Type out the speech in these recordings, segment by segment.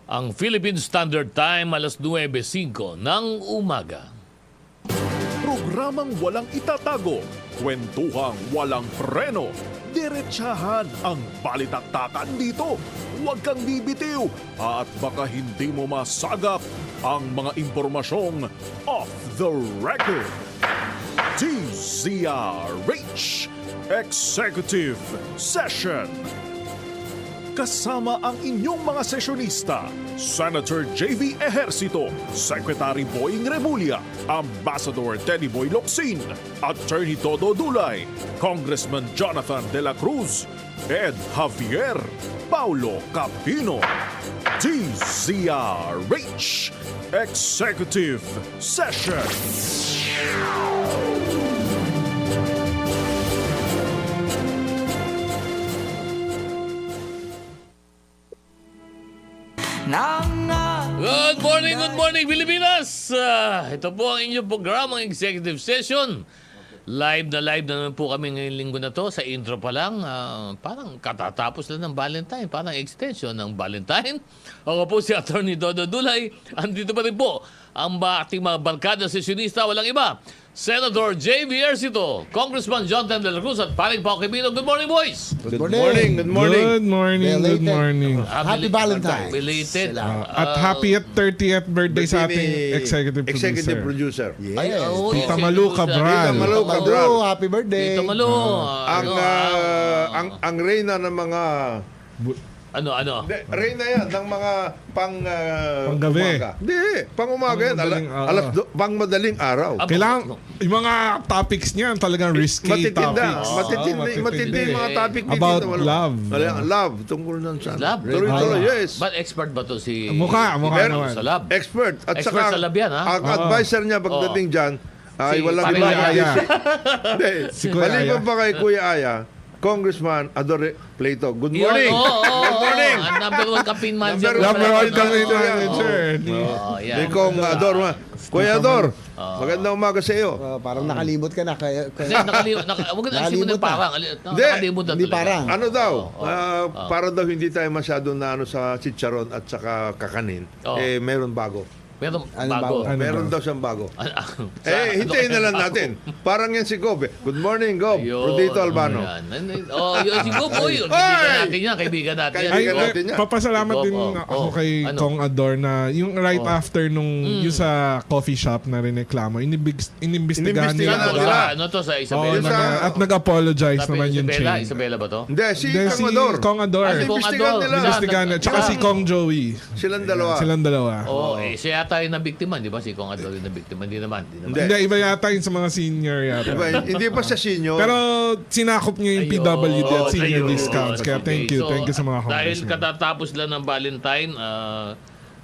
Ang Philippine Standard Time, alas 9:05 ng umaga. Programang walang itatago, kwentuhang walang preno, diretsahan ang balitaktakan dito. Huwag kang bibitiw at baka hindi mo masagap ang mga impormasyong off the record. DZRH Executive Session. Kasama ang inyong mga sesyonista, Senator J.V. Ejercito, Secretary Boying Remulla, Ambassador Teddy Boy Locsin, Attorney Todo Dulay, Congressman Jonathan De La Cruz, Ed Javier, Paulo Capino. DZRH Executive Session. Good morning Pilipinas! Ito po ang inyong programang Executive Session. Live na naman po kami ngayong linggo na to. Sa intro pa lang, parang katatapos lang ng Valentine. Parang extension ng Valentine. Ako po si Attorney Dodo Dulay. Andito pa rin po ang ating mga barkada sesyonista. Walang iba. Senator J.V. Ejercito, Congressman Jonathan De La Cruz at paring Pao Quibino. Good morning, boys! Good morning. Good morning. Happy Valentine's. Belated. At happy 30th birthday sa ating executive producer. Yes. Ay, oo, Tita yung Malu sinubusan. Cabral. Malu Cabral. Happy birthday. Tita Malu. Ang reyna ng mga Ano? reyna yan ng mga Panggabi. umaga. Hindi, pang-umaga yan. Pang madaling araw. Kailangan, yung mga topics niyan talagang risky Matitinda. topics. Matindi yung mga topic dito. About love. Love. Tungkol ng saan. Love. Tuloy-tuloy, yes. But expert ba to si... Mukha naman. Sa lab. Expert. At Expert saka, sa lab yan, ha? ang advisor niya pagdating dyan, ay Si walang Kuya iba. Aya. Hindi. Si Kuya Maliban Aya. pa kay Kuya Aya, Congressman Adore Plato. Good Yun, morning. Good morning. Ang number one campaign manager. Number one kami Oo. manager. Yan. Hindi kong Ador. Kuya Ador, magandang umaga sa iyo. Parang nakalimot ka na. Kasi huwag na alisin mo ng parang. Nakalimot na Hindi tuloy. parang. Ano daw? Para daw hindi tayo masyado na sa chicharon at saka kakanin. Oo. Meron bago. Pero Ano bago. ba? Meron daw siyang bago. Ano Hintayin na lang natin. Parang yan si Gob. Good morning, Gob. Rodito Albano. Yun si Gob. Kaibigan natin yan. Ay, Kaibigan natin yan. papasalamat din Oo. ako kay Ano? Kong Ador na yung right after nung yung sa coffee shop na rin-reklamo, inimbestigahan Inimbestigahan nila. nila. Ano to sa Oo, Isabela? at nag-apologize Sabi, naman yung Isabela? chain. Isabela ba to? Hindi, si Then si Kang Ador. Kong Ador. Ah, si Kong Inimbestigahan Ador. nila. Investigahan na. Tsaka si Kong Joey. Silang dalawa. Silang dalawa. Oo, siya yata yung nabiktima, di ba? Si Kong Adol yung nabiktima. Hindi naman. Hindi. Hindi, iba yata yun sa mga senior yata. Diba, hindi pa siya senior. Pero sinakop niya yung PWD at senior Ayun. discounts. Kaya Okay. thank you sa mga Dahil congressmen. katatapos lang ng Valentine,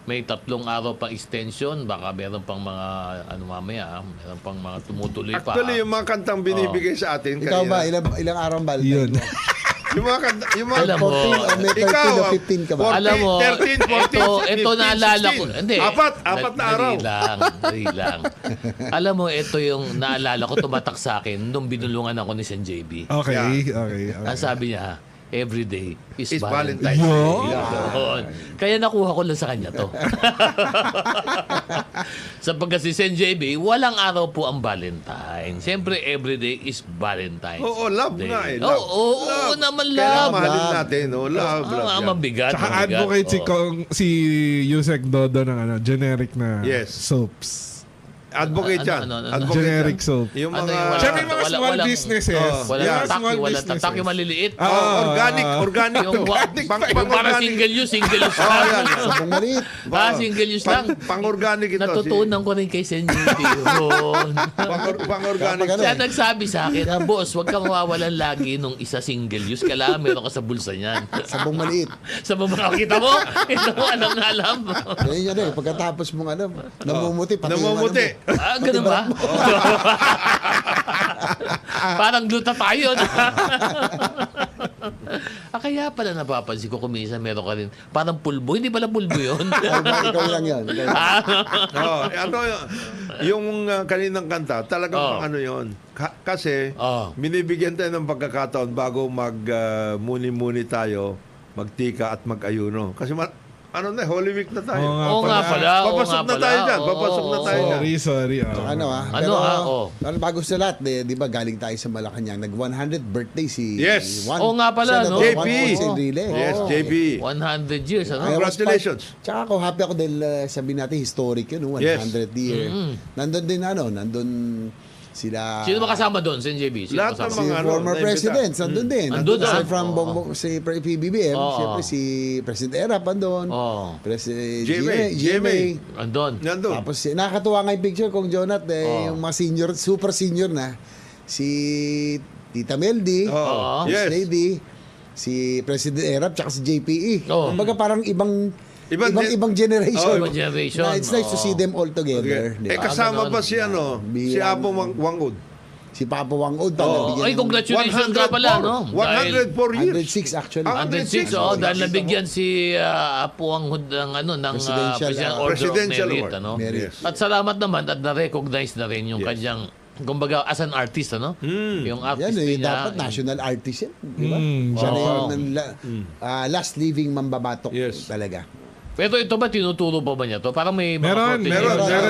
may 3 araw pa extension. Baka meron pang mga, mamaya, meron pang mga tumutuloy pa. Actually, yung mga kantang binibigay sa atin Ikaw ba? kanina. Ilang araw ba? Yun. Yung mga kanta, yung mga Alam mo, 14 o may 13 Ikaw, o 15 ka ba? 14, Alam mo, 13, 14, ito 15, naalala ko. 16. Hindi. Apat na araw. Dali lang. Alam mo, ito yung naalala ko, tumatak sa akin nung binulungan ako ni Sen JB. Okay. Ang sabi niya, every day is Is Valentine's Valentine's Day. Yun. Kaya nakuha ko lang sa kanya to. Sapagkat si Sen JB, walang araw po ang Valentine. Siyempre, every day is Valentine's Oo, love Day. nga eh. Oo, naman Kailangan love. mahalin natin. Love. yan. Mabigat. Tsaka mabigat. advocate Oo. si Yusek Dodo ng generic na Yes. soaps. Advocate yan. Ano? Advocate Generic yan. soap. Yung Ano mga... yung wala- Siyempre yung mga small walang- businesses. Walang Yeah. tatak, walang tatak, yung maliliit. organic. Yung para Pang-organic. single use lang. yan. Sabong maliit. Single use lang. Pang-organic ito. Natutunan ko rin kay Sen JB yun. Pang-organic. Kapag ano, Siya nagsabi sa akin, boss, huwag kang mawawalan lagi nung isa single use. Kailangan meron ka sa bulsa niyan. Sabong maliit. Sa baba, kita mo? Ito mo, alam na alam. Yan yan eh. Pagkatapos mong namumuti. Pati yung Namumuti. Ganun ba? Parang gluta tayo. Kaya Kaya pala napapansin ko kung minsan meron ka rin. Parang pulbo. Hindi pala pulbo yun. Ay, ba, ikaw lang yun. Yung kaninang kanta, talagang Oh. ano yun. Kasi, Oh. binibigyan tayo ng pagkakataon bago muni-muni tayo, magtika at mag-ayuno. Kasi Holy Week na tayo. Oo nga pala. Papasok na tayo dyan. Papasok na tayo dyan. Sorry. Ano Ano, pero bago sa lahat, di ba galing tayo sa Malacanang, nag 100 birthday si Yes. Juan Oo nga pala, no? Senator Juan JP. Ponce Enrile. Yes, Oo. JB. 100 years, ano? Congratulations. Tsaka ako, happy ako dahil sabihin natin, historic yun, no? 100 year. Nandun din, nandun sila... Sino ba kasama doon, Sen JB? Sino Lahat ng kasama? Si mga former naimbita. presidents, nandun din. Andun, Aside ah. from Oo. si PBBM, Oo. siyempre si President Erap andun. Oo. President GMA. GMA. Andon. Nandun. Tapos nakakatuwa nga yung picture kong Jonat, yung mga senior, super senior na. Si Tita Meldy, Oo. First Yes. Lady, si President Erap, tsaka si JPE. Oo. Kumbaga parang ibang Ibang- generation. Ibang generation. Na it's nice to Oo. see them all together. Okay. di ba? Kasama Ganon. pa si si Bilang- Apo Wangud. Si Papa Wangod pa. Oo. nabigyan Ay, ng congratulations nga pala, no? 104 years. 106 actually. 106, 106, dahil nabigyan si Apo ang ng Presidential, Presidential Merit, Award. ano? Merit. Yes. At salamat naman at na-recognize na rin yung kanyang, kumbaga, as an artist, ano? Yung Yan, artist niya. dapat national artist yan. Di ba? Mm, Siya na oo. yung last living mambabatok Yes. talaga. Pero ito ba, tinuturo pa ba niya to? Parang may mga Meron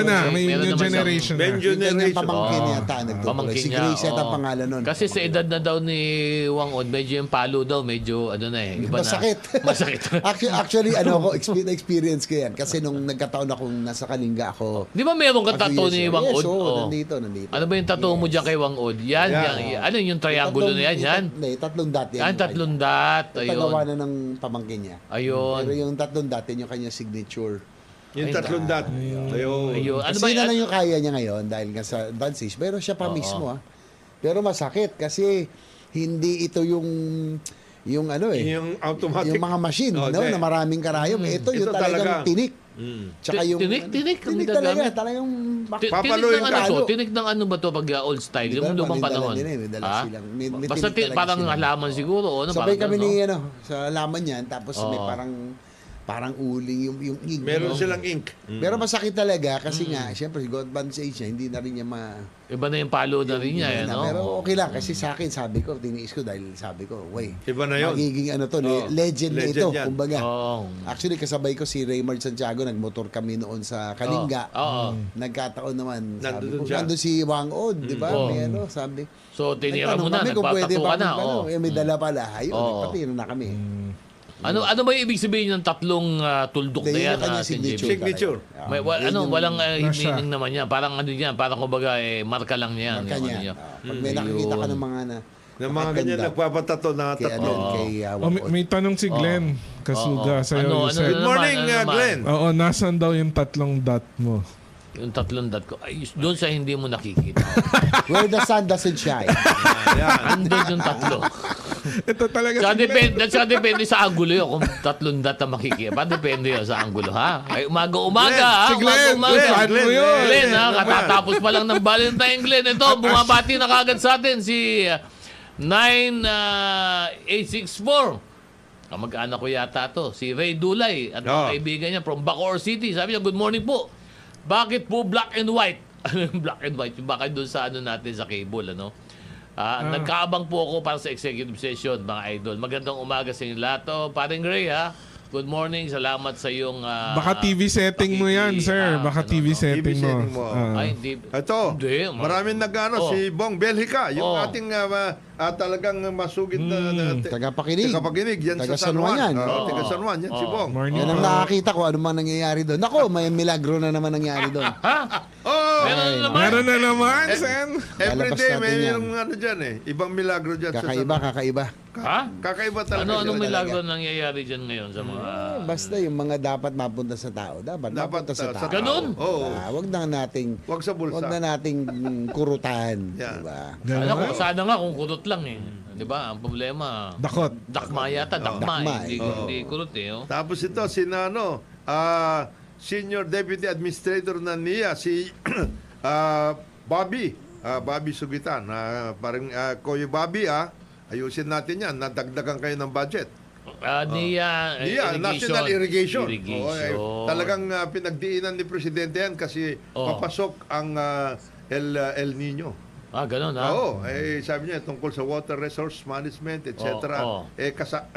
na. May meron new naman generation May na. Yung kanyang generation. pamangkin Oo. yata nagtutuloy. Pamangkin Si niya, Grace yata oo. pangalan nun. Kasi sa edad na daw ni Wang Od, medyo yung palo daw, medyo ano na eh. Iba Masakit. Na. Masakit. Actually, experience ko yan. Kasi nung nagkataon akong nasa Kalinga ako. Di ba meron ka a few tattoo years ni ago. Wang Yes, Od? oo, Oo. nandito. Ano ba yung tattoo mo dyan kay Wang Od? Yan, ano yung triangulo na yan? Yan? Hindi, tatlong dot yan. Yan, tatlong dot. Tagawa Ayun. na ng pamangkin niya. Ayun. Pero yung tatlong dot, yun yung kanyang signature. Yung tatlong dat. Ayun. Ayun. Ano Kasi ba yun na yan? lang yung kaya niya ngayon dahil nga sa advanced age. Pero siya pa mismo Pero masakit kasi hindi ito yung ano Yung automatic. yung mga machine Oh, no, okay. na maraming karayom. Ito yung Ito talagang talaga. tinik. Tsaka yung Tinik ang talaga. ginagamit. Talagang Tinik Papaluin ng ka. ano to? Tinik ng ano ba to pag old style? Diba, Yung lumang panindala panahon. nila may dala Ha? silang- may Basta tinik talaga parang sila. halaman siguro. Ano, Sabay parang kami ganun, ni sa laman niyan tapos may parang uling yung ink. Meron no? silang ink. Pero masakit talaga kasi nga, syempre, God advanced age niya, hindi na rin niya Iba na yung palo na rin niya, na. no? Pero okay lang kasi sa akin, sabi ko, tiniis ko dahil sabi ko, way, Iba na yun. magiging ano to, Oo. legend na Legend ito, yan. kumbaga. Oo. Actually, kasabay ko si Raymond Santiago, nagmotor kami noon sa Kalinga. Oo. Nagkataon naman, sabi Nandun ko, siya. nandun si Wang Od, di ba? Oo. May ano, sabi. So, tinira mo Nagtanong na, kami kung pwede nagpatato ka ba na. kung Oo. may dala pala. Ayun, Oo. nagpatira na kami. Ano ba yung ibig sabihin ng tatlong tuldok Hindi, na yan? yun ang kanyang Sen. signature. JB? Signature. talaga. May, Yun yung walang Nasa- meaning naman yan. Parang ano yan, parang kumbaga marka lang yan. marka yung niya. ano niya. Pag may nakikita ka ng mga Ng mga ganyan nakatanda nagpapatato na kay, tatlo. kay Oh, may tanong si Glenn Kasuga sa'yo. Yusek. Good morning, naman? Glenn. Oo, nasan daw yung tatlong dot mo? Yung tatlong dot ko. Ay, doon sa hindi mo nakikita. Where the sun doesn't shine. Yan. Andun yung tatlo. Ito talaga Sa si Glenn. depende sa angulo yun. Kung tatlong dot na makikita. Pa, depende yun sa angulo, ha? Ay, umaga, ha? Si Glenn, Umaga. saan mo yun? Glenn, ha? Katatapos pa lang ng Valentine, Glenn. Ito, bumabati na kagad sa atin si 9864. Kamag-anak ko yata to. Si Ray Dulay at mga kaibigan niya from Bacoor City. Sabi niya, good morning po. Bakit po black and white? Ano yung black and white? Yung baka doon sa ano natin sa cable, ano? Nagkaabang po ako para sa executive session, mga idol. Magandang umaga sa inyo lahat. Oh, Paring Ray, ha? Good morning. Salamat sa iyong... Baka TV setting mo yan, sir. Baka TV setting mo. setting mo. Ay, hindi. Ito, Hindi, maraming nag-ano, Oh. si Bong Belhica, yung Oh. ating talagang masugid na Tagapakinig. tagapakinig yan Taga sa San San Juan Juan. yan. Taga San Juan, yan si Bong. Morning. Yan ang nakakita ko, ano man nangyayari doon. Nako, may milagro na naman nangyari doon. Oh! Meron na naman. Meron na naman, Sen. Every Lalabas day natin may yan. yung ano dyan eh. Ibang milagro dyan Kakaiba. Ha? Kakaiba talaga. Anong dyan. milagro nangyayari dyan ngayon sa mga... Basta yung mga dapat mapunta sa tao. Dapat mapunta sa tao. Ganun? Oo. Wag na nating Wag sa bulsa. wag na nating kurutan, Yeah. di ba? Alam ko, sana nga kung kurot lang eh. Di ba? Ang problema, Dakot. dakma yata. Dakma Dakma, eh. Hindi, Oo. hindi kurot eh. Oh. Tapos ito, si Nano, Senior Deputy Administrator na NIA, si Bobby, Bobby Sugitan. Parang Koyo Bobby, ayusin natin yan, nadagdagan kayo ng budget. National Irrigation. Irrigation. Talagang pinagdiinan ni Presidente yan kasi papasok ang El Nino. Ganun ha? Oo, sabi niya tungkol sa water resource management, etc.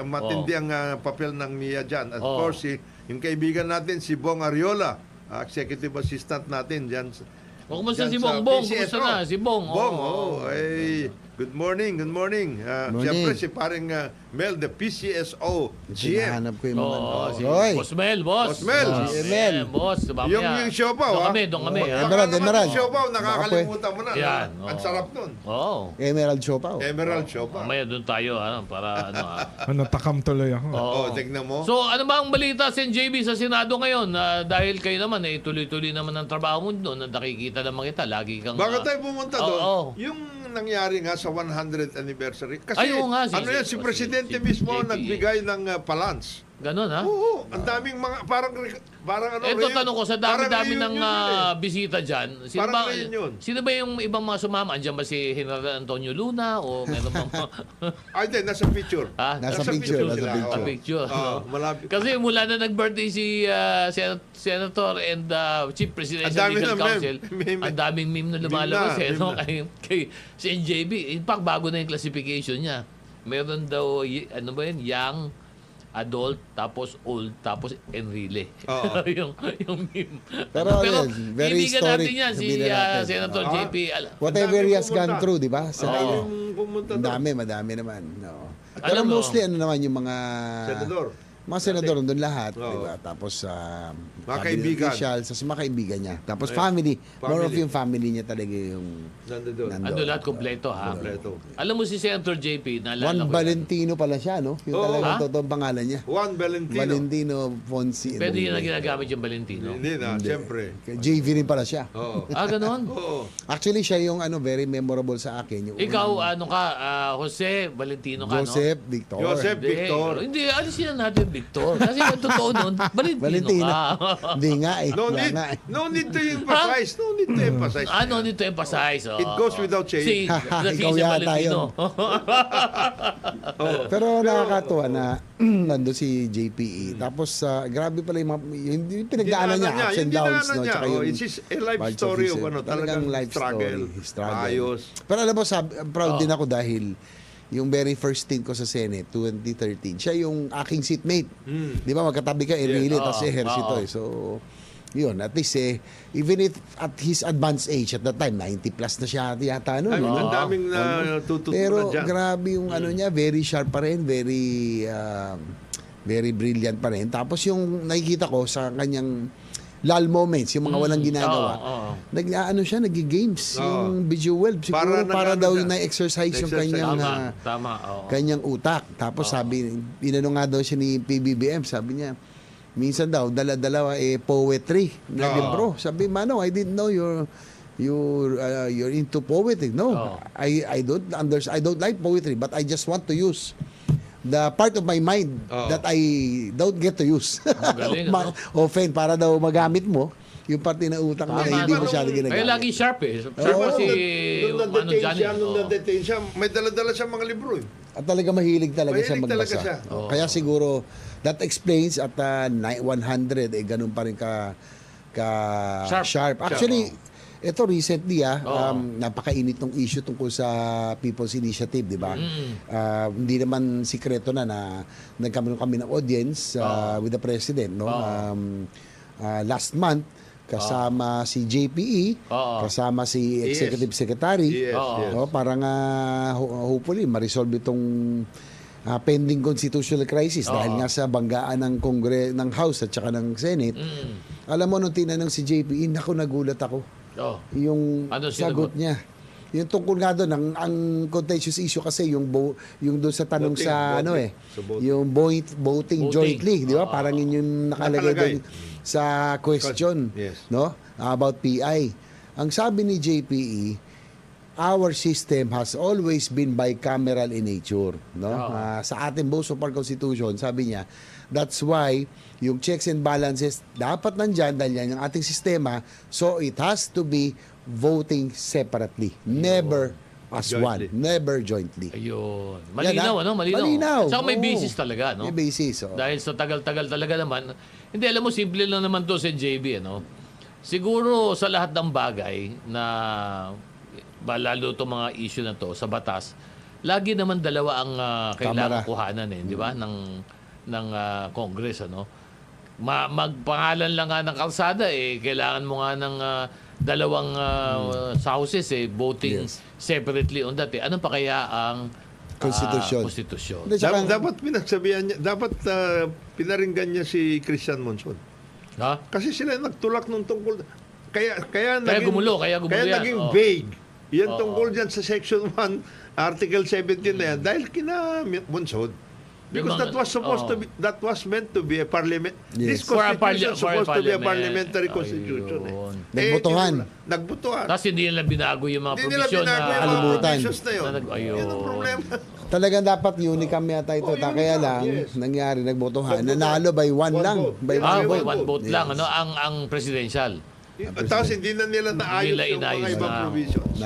Matindi ang papel ng NIA dyan. Of course, yung kaibigan natin, si Bong Ariola, executive assistant natin dyan. Kumusta dyan si sa Bong? Bong, PCSO. kumusta na? Si Bong. Bong, good morning, good morning. Siyempre, si paring Mel, the PCSO GM. Hinahanap ko yung mga... Si Hoy! Boss Mel, boss. Boss Mel. Mel. Boss, Yung siopaw, Doon kami. Emerald. Yung siopaw, nakakalimutan mo na. Yan, Ang sarap nun. Oo. Emerald Siopaw. Emerald siopaw. Mamaya doon tayo, para Takam tuloy ako. Tignan mo. So, ano ba ang balita sa JB sa Senado ngayon? Dahil kayo naman, tuloy-tuloy naman ang trabaho mo doon. Nakikita naman kita. Lagi kang... Bago tayo pumunta doon, Oo. yung nangyari nga sa 100th anniversary. Kasi Ay, oo nga, si Presidente mismo JP. nagbigay ng palans. Ganon, ha? Oo, ang daming mga, parang ano. Ito tanong ko, sa dami-dami ng reunion bisita dyan, Parang reunion. sino ba yung ibang mga sumama? Andiyan ba si General Antonio Luna o meron bang... Ay, hindi, nasa picture. Nasa picture, nasa sila, picture. oo. Picture. Oo, malapit. Kasi mula na nag-birthday si Senator and Chief Presidential Ang dami Legal na Counsel, meme. ang daming meme na lumalabas Meme na. kay si NJB. In fact, bago na yung classification niya. Meron daw, ano ba yun, young, adult, tapos old, tapos enrile. Oo. yung meme. Pero very kaibigan historic. natin yan, si Sabihin natin. Senator JP. Whatever Ang dami he has pumunta. gone through, di ba? Sa Yung pumunta doon. madami naman. No. Pero Alam mo, mostly naman yung mga... Senador. Mga senador doon lahat, Oo. di ba? Tapos Mga cabinet kaibigan. officials, sa mga kaibigan niya. Tapos family. More of Family. yung family niya talaga yung Nandun. Nandun. ando lahat kompleto, ha? Kompleto. Alam mo si Senator JP, naalala Juan ko yan. Valentino pala siya, no? Yung Oo. talagang Ha? totoong pangalan niya. Juan Valentino. Valentino Fonsi. Pwede yun na ginagamit yung Valentino. Hindi na, siyempre. JV rin pala siya. Oo. Ganon? Oo. Actually, siya yung very memorable sa akin. Yung Ikaw, ano ka, Jose Valentino ka, Joseph no? Victor. Joseph Hindi, Victor. Hindi, alisin na natin Victor. Kasi ang totoo nun, Valentino, Valentino. ka. Hindi nga eh. No Wala need, nga eh. no need to emphasize. No need to emphasize. Ano nito emphasize? It goes without saying. Si, Ikaw si yata Valentino. Pero nakakatuwa na nandun si JPE. Tapos grabe pala yung pinagdaanan niya, ups and downs. No? Tsaka yung It's just a life parts story his, of talagang life struggle. struggle. Ayos. Pero alam mo, proud din ako dahil yung very first stint ko sa Senate, 2013, siya yung aking seatmate. Di ba, magkatabi ka, Enrile, tapos Ejercito. So, yun, at least even if at his advanced age, at that time, 90 plus na siya yata noon. Ang daming tututunan Pero dyan. grabe yung ano niya, very sharp pa rin, very brilliant pa rin. Tapos yung nakikita ko sa kanyang lull moments, yung mga walang ginagawa. Siya, nag-games. Yung visual. Siguro para daw yung na-exercise yung kanyang kanyang utak. Tapos sabi, inano nga daw siya ni PBBM, sabi niya, minsan daw, dala-dala poetry na libro. Sabi, Mano, I didn't know you're into poetry. No, I don't like poetry, but I just want to use the part of my mind that I don't get to use. Galing, ano? Often, para daw magamit mo yung parte ng utak na hindi mo siya Kaya ginagamit. lagi sharp eh. Sharp pa si Johnny. Nung na-detain siya, may dala-dala siya mga libro. At talaga mahilig talaga siya Mahilig talaga magbasa. siya. Kaya siguro, that explains at 100, ganun pa rin ka sharp. Actually, ito recently napakainit ng issue tungkol sa People's Initiative, di ba? Hindi naman sikreto na nagkaroon kami ng audience with the President, no? Last month, kasama si JPE, kasama si Executive Secretary, Yes. para nga hopefully ma-resolve itong pending constitutional crisis dahil nga sa banggaan ng House at saka ng Senate. Alam mo, nung tinanong si JPE, nagulat ako. Yung Ano sagot niya. Yung tungkol nga doon, ang contentious issue kasi yung doon sa tanong Voting, sa voting. yung voting jointly, di ba? Parang yun yung nakalagay doon sa question, Yes. no? About PI. Ang sabi ni JPE, our system has always been bicameral in nature, no? Sa ating both of our constitution, sabi niya, that's why yung checks and balances dapat nandyan dahil yan yung ating sistema, so it has to be voting separately, never as Jointly. one. Never jointly. Ayun. Yan, Malinaw, ah. Malinaw. Malinaw. At saka may Oo. basis talaga, no? May basis. Oh. Dahil sa tagal-tagal talaga naman, hindi, alam mo, simple lang naman to si JB, ano? Siguro sa lahat ng bagay na, lalo itong mga issue na to sa batas, lagi naman dalawa ang kailangan Kamara. kuhanan, di ba? Ng Congress, ano? Magpangalan lang nga ng kalsada, kailangan mo nga ng dalawang houses, voting Yes. separately on that. Anong pa kaya ang Konstitusyon. konstitusyon? Hindi, tsaka- Dapat pinagsabihan niya, dapat pinaringgan niya si Christian Monson. Ha? Kasi sila nagtulak nung tungkol. Kaya gumulo yan. naging Oo. vague. Yan tungkol dyan sa Section 1, Article 17 na yan. Dahil kina Monson. Because Yung mga- that was meant to be a parliament. Yes. This For a constitution is supposed to be a parliament. parliamentary constitution. Ayun. Nagbotohan. Nagbotohan. Tapos hindi nila binago yung mga Hindi nila provision binago yung mga Kalimutan. provisions na yun. Ayun. Yun ang problema. Talagang dapat unicam yata ito. Oh, Kaya unicam, lang, yes. nangyari, nagbotohan. Nagbotohan. Nanalo by one One lang. vote. By Ah, one one vote. vote lang, ano, ang presidential. Tapos hindi na nila naayos Nila yung mga inayos ibang na. provisions.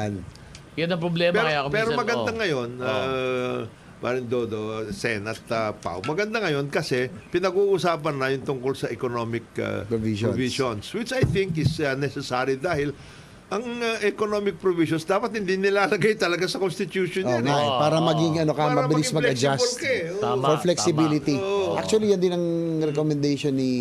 Yan ang problema kaya Pero minsan, maganda oh. ngayon, Marin Dodo, Sen at Pao, maganda ngayon kasi pinag-uusapan na yung tungkol sa economic Provisions. which I think is necessary dahil ang economic provisions dapat hindi nilalagay talaga sa Constitution Oh, yan. nga, eh. para maging ano ka, Para mabilis maging mag-adjust. flexible ka eh. Oo. Tama. For flexibility. Oo. Actually, yan din ang recommendation ni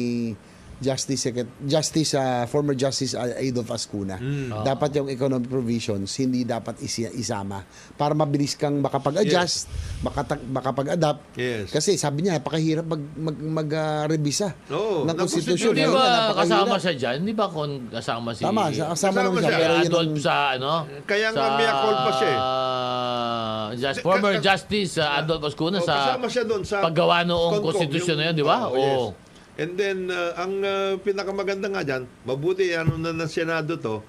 former Justice Adolf Ascuna. Dapat yung economic provisions hindi dapat isama para mabilis kang makapag-adjust, makapag-adapt. Yes. Kasi sabi niya, napakahirap mag-revisa Oo, ng ng konstitusyon. Hindi Yun, ba Napakahirap. kasama siya dyan? Hindi ba kasama si... Tama, kasama naman siya. siya. Pero yun Adolf ang, sa ano? Kaya nga may culpa siya eh. Former Justice Adolf Ascuna sa kasama siya doon sa paggawa noong Concom, konstitusyon na yung- yun, di ba? Oo, Oo. yes. And then, ang pinakamaganda nga dyan, mabuti ano na ng Senado to,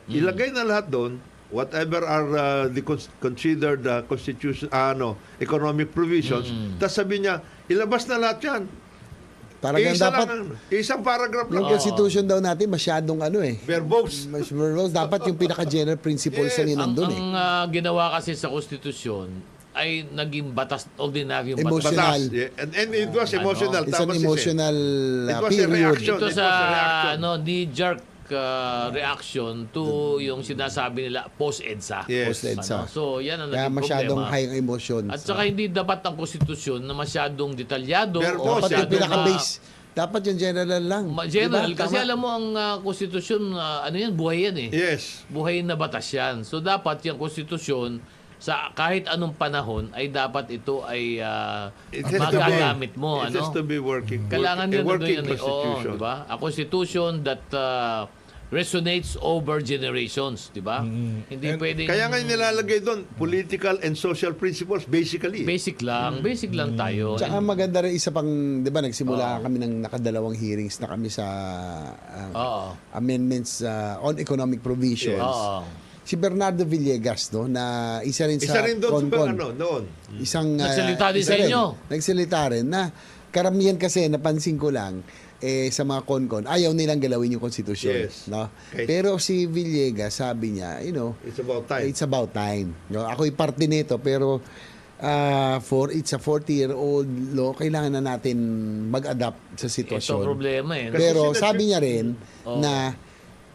ilagay na lahat doon, whatever are considered constitution, economic provisions, tapos sabi niya, ilabas na lahat yan. talagang dapat, Isang paragraph yung lang. constitution daw natin masyadong Verbose. dapat yung pinaka-general principles Yes. na yun nandun Ang ginawa kasi sa konstitusyon ay naging batas, ordinaryong batas. Emotional. Batas. Yeah. And it was emotional. It's an Tama si Sen. emotional It was a period. reaction. Ito It sa was a reaction. knee-jerk reaction to yung sinasabi nila post-EDSA. Yes. Post-EDSA. So, yan ang Kaya naging masyadong problema. high ang emotions. At saka hindi dapat ang konstitusyon na masyadong detalyado Pero o dapat yung masyadong pinaka-base. Dapat yung general lang. general. Diba? Kasi Tama. alam mo, ang konstitusyon, ano yan, buhay yan eh. Yes. Buhay na batas yan. So, dapat yung konstitusyon, sa kahit anong panahon, ay dapat ito ay It has to be- magagamit mo. It has to be working. Kailangan a nila working yan. Oo, constitution. di ba? A constitution that resonates over generations, di ba? Hindi pwedeng... Kaya nga yung nilalagay doon, political and social principles, basically. Basic lang tayo. Tsaka maganda rin isa pang, di ba, nagsimula kami ng nakadalawang hearings na kami sa Oo. amendments on economic provisions. Oo. Si Bernardo Villegas, no, na isa rin Isa sa rin doon, Concon. noon. Isang Nagsalita din isa sa rin. inyo. Nagsalita rin na karamihan kasi napansin ko lang sa mga Concon ayaw nilang galawin yung konstitusyon, Yes. no? Okay. Pero si Villegas sabi niya, It's about time. it's about time. No? Ako'y parte nito pero it's a 40-year-old law, kailangan na natin mag-adapt sa Ito sitwasyon. ang problema eh. Kasi Pero sinabi- sabi niya rin na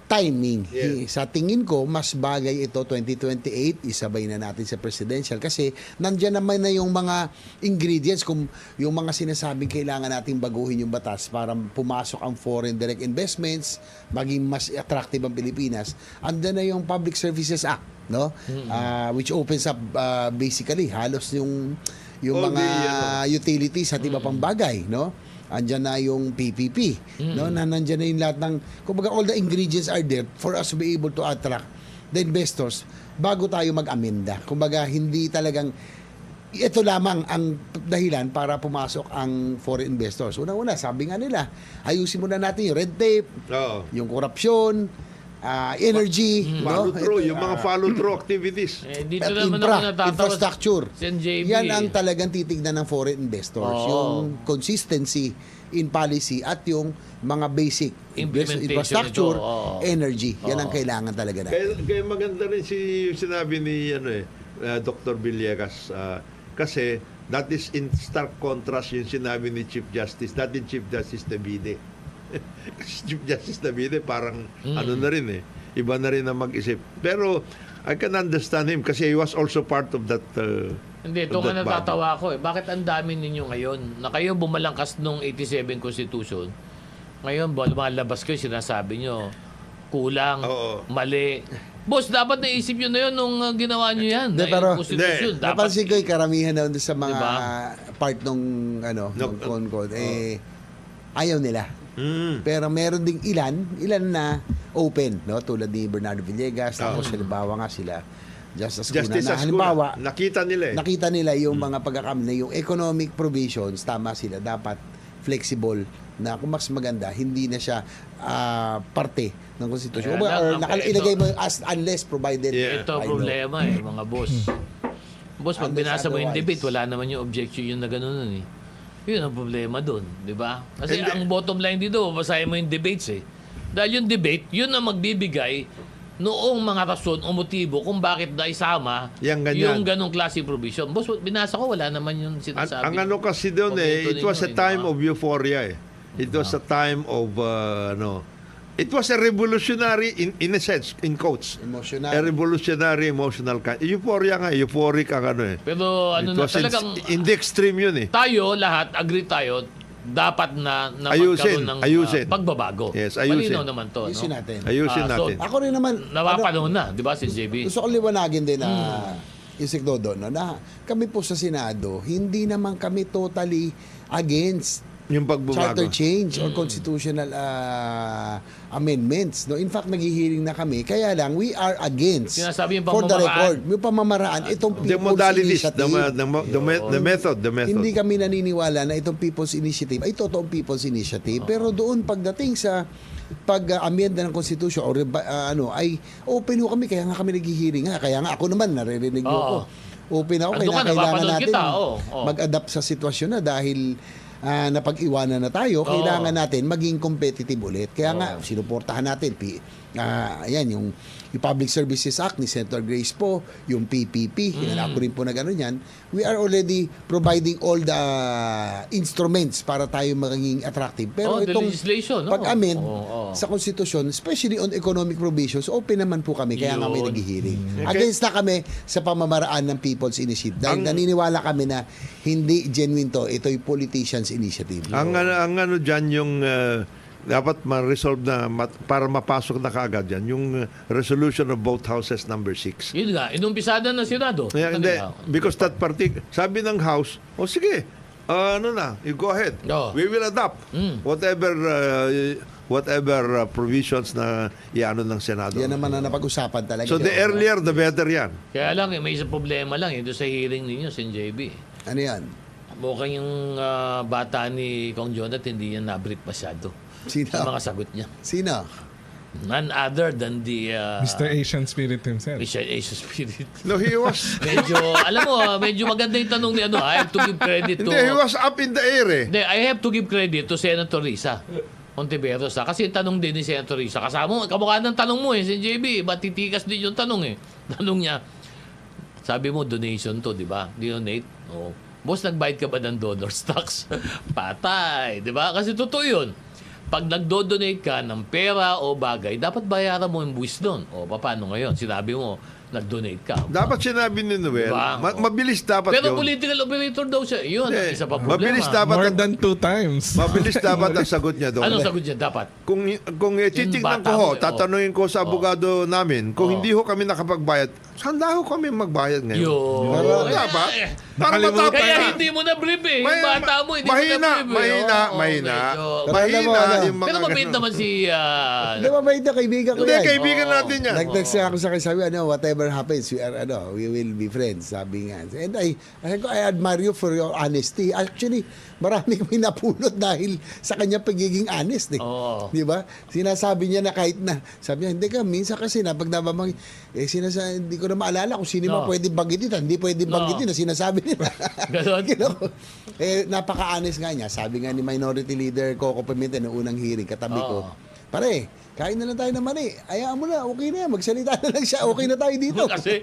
timing. Yes. Sa tingin ko, mas bagay ito 2028, isabay na natin sa presidential kasi nandyan naman na yung mga ingredients kung yung mga sinasabing kailangan nating baguhin yung batas para pumasok ang foreign direct investments, maging mas attractive ang Pilipinas. Andyan na yung Public Services Act, no? Which opens up basically halos yung All mga the, utilities at iba pang bagay, no? Andyan na yung PPP, no? Na nandyan na yung lahat ng, kumbaga all the ingredients are there for us to be able to attract the investors bago tayo mag-amenda. Kumbaga hindi talagang ito lamang ang dahilan para pumasok ang foreign investors. Una-una, sabi nga nila, ayusin muna natin yung red tape, Oo. yung korupsyon, energy, Follow-through, yung mga follow-through activities. Dito at naman ako natatawa. infrastructure. Sen JB. Yan ang talagang titignan ng foreign investors. Oo. Yung consistency in policy at yung mga basic Implementation infrastructure, ito, oo. energy. Yan ang kailangan talaga natin. Kaya maganda rin sinabi ni Dr. Villegas kasi that is in stark contrast yung sinabi ni Chief Justice, dating Chief Justice Nabide. Chief Justice Nabide parang ano na rin iba na rin ang mag-isip. Pero I can understand him kasi he was also part of that Hindi, ito of nga that natatawa ako Bakit ang dami ninyo ngayon? Na kayo bumalangkas nung 87 Constitution. Ngayon, lumalabas kayo, sinasabi nyo, kulang, Oo. mali. Boss, dapat naisip nyo na yun nung ginawa nyo yan. Hindi, na pero- yung Constitution. Hindi. Napansin ko yung karamihan na doon sa mga Diba? part nung nung CONCOD, ayaw nila. Mm. Pero meron ding ilan na open, no? Tulad ni Bernardo Villegas, tapos halimbawa nga sila Justice Justice Ascuna, na halimbawa, nakita nila nakita nila yung mga pagkakamali, yung economic provisions, tama sila, dapat flexible na kung mas maganda, hindi na siya parte ng konstitusyon. Kaya lang, Or ilagay mo as unless provided. Yeah. Ito by law. problema mga boss. Boss, pag Unless binasa mo yung otherwise. debate, wala naman yung objection yun na gano'n Yun ang problema doon, di ba? Kasi Hindi. ang bottom line dito, basahin mo yung debates Dahil yung debate, yun ang magbibigay noong mga rason o motibo kung bakit naisama Yang ganyan. yung ganong klase provision. Boss, binasa ko, wala naman yung sinasabi. Ang ano kasi doon it was a time of euphoria It was a time of it was a revolutionary in a sense, in quotes. Emotional. A revolutionary emotional kind. Euphoria nga, euphoric ang Pero ano It na was talagang in the extreme yun tayo lahat, agree tayo, dapat na Ayusin, magkaroon ng ayusin. pagbabago. Yes, ayusin. Malinaw naman to. Ayusin No? natin. Ayusin Ah, so, natin. Ako rin naman, Napapanahon na, di ba, si JB? gusto ko liwanagin din na Isik Dodo, na kami po sa Senado, hindi naman kami totally against Yung pagbubago. charter change or constitutional amendments. No, in fact, naghihiring na kami. Kaya lang, we are against. Sinasabi yung for the pamamaraan. record, yung pamamaraan, itong The People's modalities, Initiative. the method. Hindi kami naniniwala na itong People's Initiative ay totoong People's Initiative. Pero doon pagdating sa pag-amenda ng Constitution or ay open ho kami. Kaya nga kami naghihiring. Kaya nga ako naman, naririnig niyo ako. Open ako. Ando ka, Kailangan napapanood natin kita, mag-adapt sa sitwasyon na dahil napag-iwanan na tayo, kailangan natin maging competitive ulit. Kaya nga, sinuportahan natin. Ayan, yung Public Services Act ni Senator Grace po, yung PPP, hinanap ko rin po na gano'n yan. We are already providing all the instruments para tayo maging attractive. Pero the itong legislation, no? pag-amend Oo. sa Constitution, especially on economic provisions, open naman po kami. Kaya nga may Yun. naghihiring. Against na kami sa pamamaraan ng People's Initiative. Dahil naniniwala kami na hindi genuine to. Ito'y politicians' initiative. Ang ano dyan yung dapat ma-resolve na para mapasok na kaagad yan yung resolution of both houses number 6. Yun nga, inumpisada ng Senado. Hindi, Kanina. because that sabi ng House, sige, you go ahead. Oo. We will adopt whatever provisions na iano ng Senado. Yan naman ang napag-usapan talaga. So the earlier, the better yan. Kaya lang, may isang problema lang doon sa hearing ninyo, Sen JB. Ano yan? Mukhang yung bata ni Kong Jonathan, hindi yan na-brief masyado. Sino? Sa mga sagot niya. Sino? None other than the Mr. Asian Spirit himself. Asian Spirit. No, he was Medyo, alam mo, medyo maganda yung tanong ni I have to give credit to... hindi, he was up in the air Hindi, I have to give credit to Senator Risa Ontiveros. Kasi tanong din ni Senator Risa. Kasama mo, kamukha ng tanong mo Sen JB. Batitikas din yung tanong Tanong niya, sabi mo, donation to, di ba? Donate? Oo. Boss, nagbayad ka ba ng donor's tax? Patay, di ba? Kasi totoo yun. Pag nagdo-donate ka ng pera o bagay, dapat bayaran mo yung buwis doon. O, paano ngayon? Sinabi mo, nag-donate ka. Dapat sinabi ni Noel, Diba? mabilis dapat Pero yun. political operator daw siya. Yun, Hindi, isa pa problema. mabilis dapat More than 2 times. Mabilis dapat ang sagot niya doon. Anong sagot niya? Dapat. Kung titignan bata ko ho, mo, tatanungin ko sa abogado namin, kung hindi ho kami nakapagbayad, handa ho kami magbayad ngayon. Yun. Wala ba? Para Nakalimutan. matapos Kaya na. hindi mo na brief eh. May- Yung bata mo, hindi mahina, mo na brief eh. mahina, Oo, mahina. medyo- Pero alam mo, Mahina ano, yung mga Pero mabait ganun. naman si... Hindi, mabait na kaibigan ko Hindi, yan. kaibigan natin yan. Nag-text ako sa akin, sabi, whatever happens, we will be friends, sabi nga. And I admire you for your honesty. Actually, marami kami napulot dahil sa kanya pagiging honest eh. Oo. Di ba? Sinasabi niya na kahit na, sabi niya, hindi ka, minsan kasi na pag nabamang, hindi ko na maalala kung sino No. man pwede banggitin, hindi pwede banggitin na sinasabi nila. Ganon? Napaka-honest nga niya. Sabi nga ni Minority Leader Coco Pimentel noong unang hearing, katabi ko, pare, kain na lang tayo ng mani. Ayaan mo na, okay na yan. Magsalita na lang siya. Okay na tayo dito. Kasi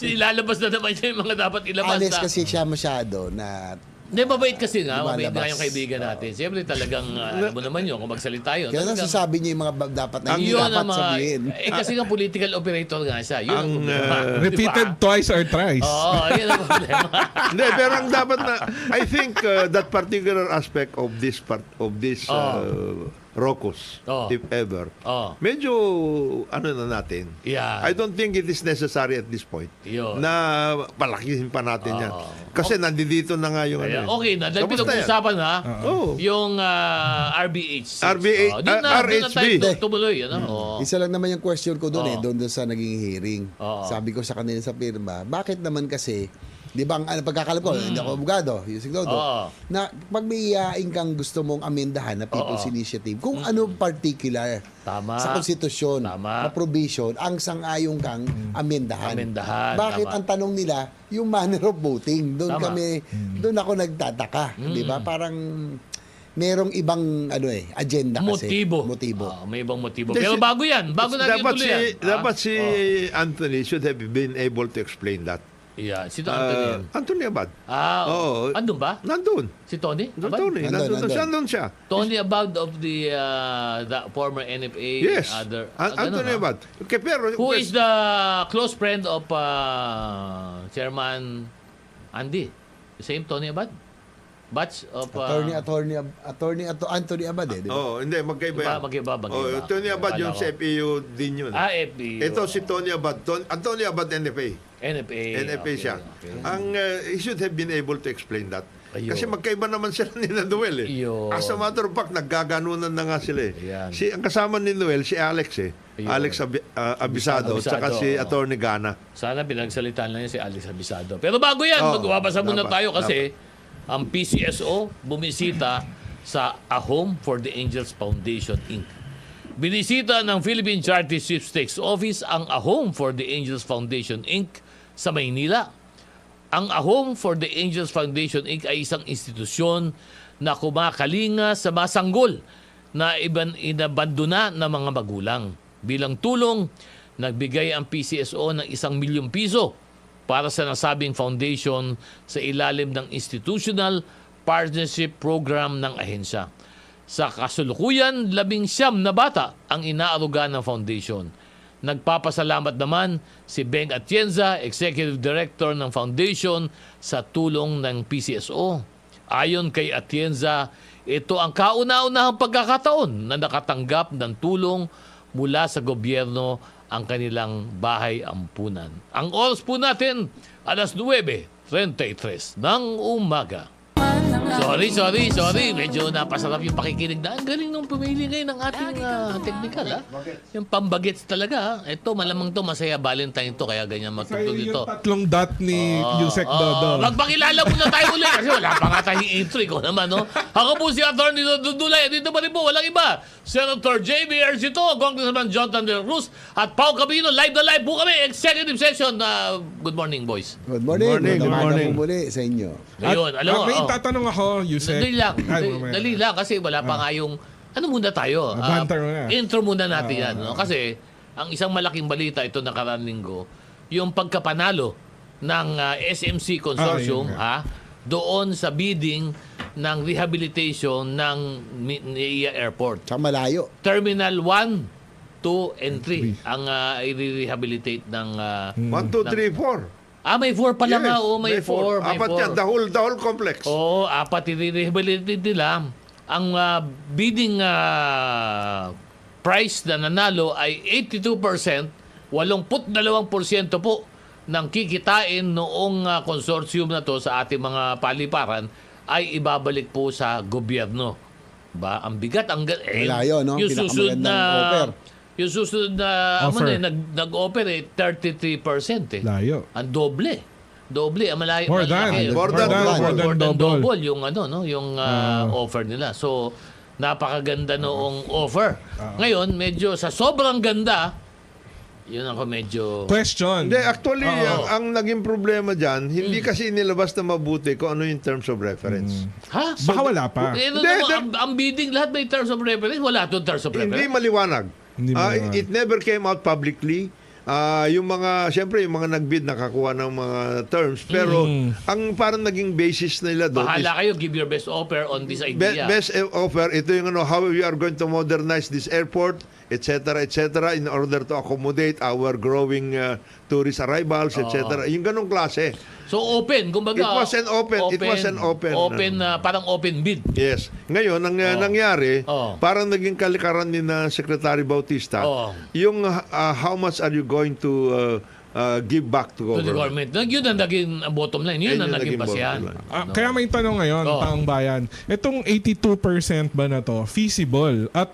ilalabas na naman siya yung mga dapat ilabas. Honest na. kasi siya masyado na Hindi, mabait kasi nga. Mabait Lumalabas. nga yung kaibigan natin. Siyempre talagang, alam mo naman yun, kung magsalita yun. kaya talagang- nasasabi niya yung mga dapat na hindi Yun dapat ang mga... sabihin. kasi nga political operator nga siya. Yun ang Ang, problema. Repeated twice or thrice. Oo, yun ang problema. Hindi, pero ang dapat na, I think that particular aspect of this Rocos, Oh. if ever, Oh. medyo ano na natin. Yeah. I don't think it is necessary at this point Yun. na palakihin pa natin yan. Kasi nandito na nga yung Kaya, ano. okay na. Dahil Kamusta yan? pinag-usapan ha, Oh. yung RBH. RBH, doon na RHB. tayo tumuloy. Ano? Oo. Isa lang naman yung question ko doon Oo. doon sa naging hearing. Oo. Sabi ko sa kanila sa pirma, bakit naman kasi, di ba, pagkakalam ko, hindi ako abogado, Yusik Dodo, Oo. na pag may iaing kang gusto mong amendahan na People's Initiative, kung ano particular Tama. sa konstitusyon, Tama. na provision, ang sang-ayong kang amendahan. Amendahan, Bakit tama. ang tanong nila, yung manner of voting? Doon Tama. doon ako nagtataka. Di ba? Parang merong ibang agenda kasi. Motibo. May ibang motibo. Hindi, Pero bago yan. Bago natin dapat tuloy si, yan. dapat si Anthony should have been able to explain that. Yeah. Sino Anthony yan? Anthony Abad. Oo. Andun ba? Nandun. Si Tony? Abad? Tony, nandun siya. Tony Abad of the former NFA. Yes. ganun, Anthony ha? Abad. Okay, pero Who is the close friend of Chairman Andy? The same Tony Abad? Batch of... Anthony Abad di ba? Oh, hindi, magkaiba yan. Magkaiba. Oh, Tony Abad yung sa FEU din yun. FB. Ito si Tony Abad. Anthony Abad NFA. NFA. NFA okay, siya. okay. He should have been able to explain that. Ayun. Kasi magkaiba naman sila ni Noel eh. Ayun. As a matter of fact, naggaganunan na nga sila eh. Ayan. Ang kasama ni Noel, si Alex eh. Ayun. Alex Abisado, Abisado, tsaka si oo. Atty. Gana. Sana pinagsalitaan lang yan si Alex Abisado. Pero bago yan, magbabasa muna dapat, tayo kasi ang PCSO bumisita sa A Home for the Angels Foundation, Inc. Binisita ng Philippine Charity Sweepstakes Office ang A Home for the Angels Foundation, Inc. sa Maynila. Ang A Home for the Angels Foundation, Inc. ay isang institusyon na kumakalinga sa masanggol na inabandona ng mga magulang. Bilang tulong, nagbigay ang PCSO ng 1 milyong piso para sa nasabing foundation sa ilalim ng Institutional Partnership Program ng ahensya. Sa kasulukuyan, 19 na bata ang inaaruga ng foundation. Nagpapasalamat naman si Beng Atienza, Executive Director ng Foundation, sa tulong ng PCSO. Ayon kay Atienza, ito ang kauna-unahang pagkakataon na nakatanggap ng tulong mula sa gobyerno ang kanilang bahay ampunan. Ang oras po natin, alas 9:33 ng umaga. Sorry. Medyo napasarap yung pakikinig na. Ang galing nung pumili ngayon ng ating technical, ha? Yung pambagets talaga, ha? Ito, malamang to masaya Valentine to, kaya ganyan matutog Yung ito. tatlong dot ni Yusek Dodo. Magpakilala muna tayo ulit kasi wala pa nga tayong intro. Ikaw naman, no? Ako po si Atty. Dodo Dulay. Dito pa rin po, walang iba. Senator J.B. Ercito, Congressman Jonathan De La Cruz, at Pao Cabino. Live na live po kami. Executive session. Good morning, boys. Good morning. Good morning. Po muli sa inyo. Ngayon, alam mo, May tatanong ako, Yusek. Dali lang kasi wala pa nga yung ano muna tayo. Banter muna. Intro muna natin yan. No? Kasi ang isang malaking balita ito nakaraan linggo, yung pagkapanalo ng SMC Consortium yun doon sa bidding ng rehabilitation ng NAIA Airport. Sa malayo. Terminal 1, 2, and 3 ang i-rehabilitate ng... 1, 2, 3, 4. may 4 pala Yes, nga. May 4. Apat yan, the whole complex. Oo, apat i-rehabilitate nila. Ang bidding price na nanalo ay 82% 82% po ng kikitain noong consortium na to sa ating mga paliparan ay ibabalik po sa gobyerno. Ba, ang bigat Wala yun, no? Yung susunod Pinakamagandang offer. yung susunod na Offer. nag-offer 33% eh. Layo. Ang doble. Ang malayo. More malaki. than. More than More than double. double yung yung offer nila. So napakaganda noong offer. Ngayon, medyo sa sobrang ganda, yun ako medyo Question. Hindi, actually, Oo. ang naging problema dyan, hindi kasi inilabas na mabuti kung ano yung terms of reference. ha? Baka wala pa. Ano Hindi, naman, ang bidding lahat may terms of reference, wala doon terms of Hindi reference. maliwanag. Hindi maliwanag. It never came out publicly. Yung mga, siyempre, yung mga nag-bid nakakuha ng mga terms. Pero, ang parang naging basis nila doon is Bahala kayo, give your best offer on this idea. best offer. Ito yung how we are going to modernize this airport, etc., etc., in order to accommodate our growing tourist arrivals, etc. Yung ganong klase. So open, kumbaga. It was an open. Open, parang open bid. Yes. Ngayon, ang nangyari, Oh. parang naging kalikaran ni na Secretary Bautista, Oh. yung how much are you going to give back to To the government? government. Yun ang naging bottom line. Yun Ayun ang yung naging naging basihan. bottom line. Kaya may tanong ngayon, Oh. taong bayan. Itong 82% ba na to, feasible? At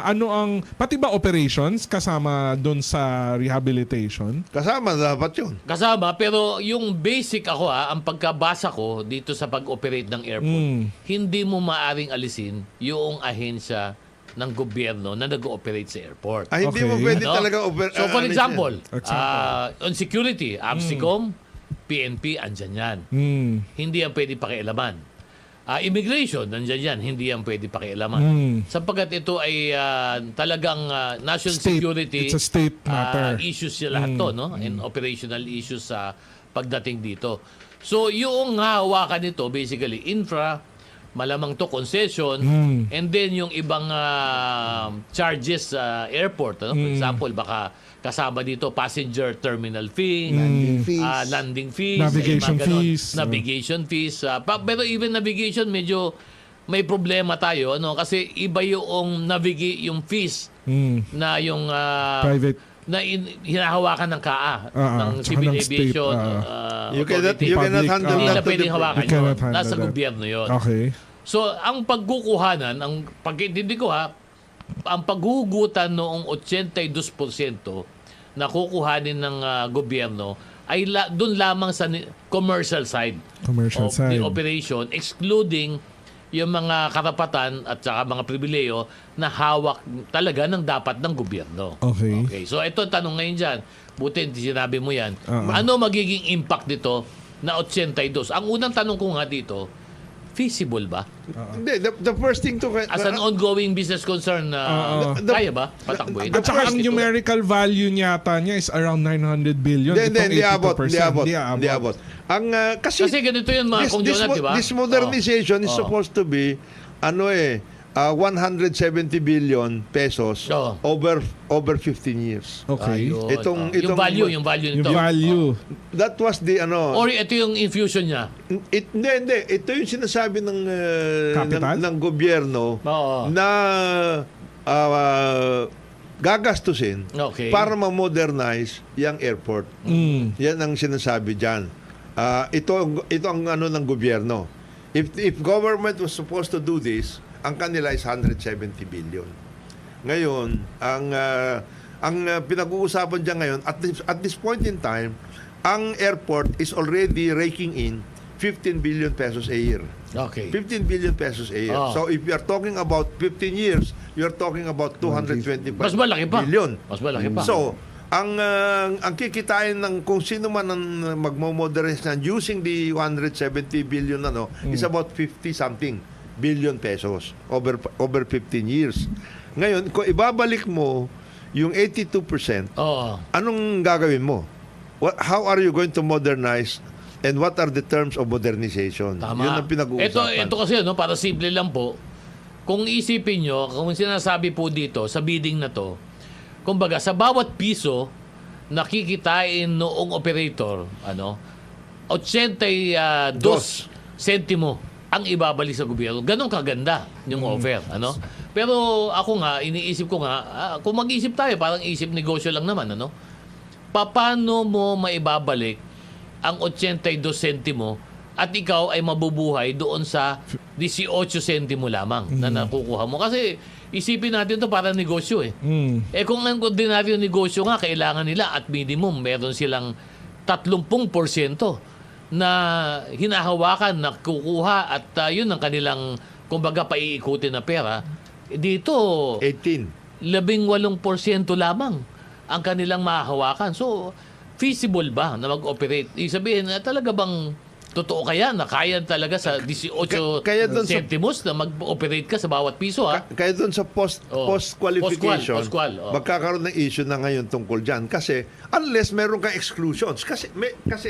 ano ang, pati ba operations kasama doon sa rehabilitation? Kasama dapat yun. Kasama, pero yung basic ako ang pagkabasa ko dito sa pag-operate ng airport, hindi mo maaring alisin yung ahensya ng gobyerno na nag-ooperate sa airport. Hindi mo Okay. pwede No? talaga So for example, Example. on security, ABSICOM, PNP, andyan yan. Hindi yan pwede pakialaman. Immigration, andyan yan. Hindi yan pwede pakialaman. Sapagkat ito ay talagang national State. security It's a state matter. issues siya lahat to, no? And operational issues sa pagdating dito. So yung hawakan nito, basically, infra, malamang to concession, and then yung ibang charges sa airport. Ano? For example, baka kasama dito passenger terminal fee, Landing fees. landing fees, Navigation mga ganon. fees. Navigation fees. Pero even navigation, medyo may problema tayo. Ano? Kasi iba yung yung fees na yung Private. na hinahawakan ng KAA, ng tsaka Civil ng state, Aviation You cannot Authority. handle Hindi Public, na that to pwedeng the hawakan You yun. cannot handle Nasa that. gobyerno yun. Okay. So, ang pagkukuhanan, ang pag-intindi ko ang paghuhugutan noong 82% na kukuhanin ng gobyerno ay doon lamang sa commercial side Commercial of the side. operation, excluding yung mga karapatan at saka mga pribileyo na hawak talaga ng dapat ng gobyerno. Okay. So ito ang tanong ngayon dyan. Buti hindi sinabi mo yan. Oo. Ano magiging impact dito na 82? Ang unang tanong ko nga dito, feasible ba? Hindi, the first thing to... As an ongoing business concern, kaya ba patakbuhin? At saka ang Ito. numerical value yata niya is around 900 billion. Hindi abot. 82%. Hindi abot. Ang, kasi Kasi ganito yun mga Kong Jonat, di ba? this modernization is Oh. supposed to be 170 billion pesos Oh. over 15 years. Okay. Ayun. Itong- yung itong- value Yung nito. value. That was the Or ito yung infusion niya. Hindi. Ito yung sinasabi ng Capital? ng gobyerno Oo. na gagastusin Okay. para ma-modernize yung airport. Yan ang sinasabi diyan. Ito ang ano ng gobyerno. If government was supposed to do this, ang kanila is 170 billion. Ngayon, ang pinag-uusapan diyan ngayon at this point in time, ang airport is already raking in 15 billion pesos a year. Okay. 15 billion pesos a year. Oh. So if you are talking about 15 years, you are talking about 225 Mas malaki pa. billion. Mas malaki pa. So, ang kikitain ng kung sino man ang magmo-modernize na using the 170 billion is about 50 something billion pesos over 15 years. Ngayon, kung ibabalik mo yung 82%, Oo. anong gagawin mo? How are you going to modernize and what are the terms of modernization? Tama. Yun ang pinag-uusapan. Ito kasi para simple lang po. Kung isipin nyo, kung sinasabi po dito sa bidding na to, kumbaga sa bawat piso nakikitain noong operator, 82 sentimo ang ibabalik sa gobyerno. Ganon kaganda yung offer, Pero ako nga, iniisip ko nga, kung mag-isip tayo, parang isip negosyo lang naman, paano mo maibabalik ang 82 sentimo at ikaw ay mabubuhay doon sa 18 sentimo lamang na nakukuha mo? Kasi isipin natin to para negosyo eh. Eh kung ang ordinaryo negosyo nga, kailangan nila at minimum meron silang 30% na hinahawakan, na kukuha at yun ang kanilang kumbaga paiikutin na pera. Dito 18. 18% lamang ang kanilang mahahawakan. So, feasible ba na mag-operate? Ibig sabihin, talaga bang totoo kaya na kaya talaga sa 18 Kaya dun sa- centimos na mag-operate ka sa bawat piso, ha? Kaya doon sa post-qualification, Post-qual, oh. magkakaroon ng issue na ngayon tungkol dyan. Kasi unless meron kang exclusions. Kasi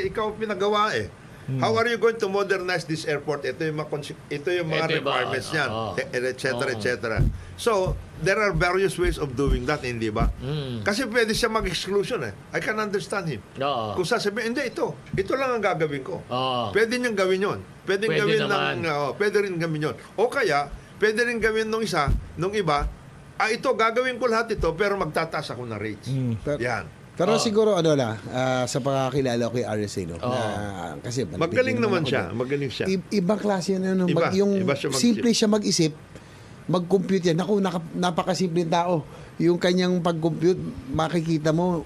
ikaw pinagawa eh. How are you going to modernize this airport? Ito yung mga Ito ba? requirements niyan, Oo. etc. etc. So, there are various ways of doing that, hindi ba? Kasi pwede siya mag-exclusion eh. I can understand him. Oo. Kung sasabihin, hindi, ito lang ang gagawin ko. Oo. Pwede niyang gawin yun. Pwede Pwede gawin naman. pwede rin gawin yun. O kaya, pwede rin gawin nung iba, ito, gagawin ko lahat ito, pero magtataas ako ng rates. Pero- Yan. Pero siguro sa pagkakilala ko kay RSA, no? Kasi Magaling din naman ako siya. doon. Magaling siya. Ibang klase yan. Ano, Iba. yung Iba siya mag-isip. simple siya mag-isip, mag-compute yan. Naku, napakasimpleng tao. Yung kanyang pag-compute, makikita mo,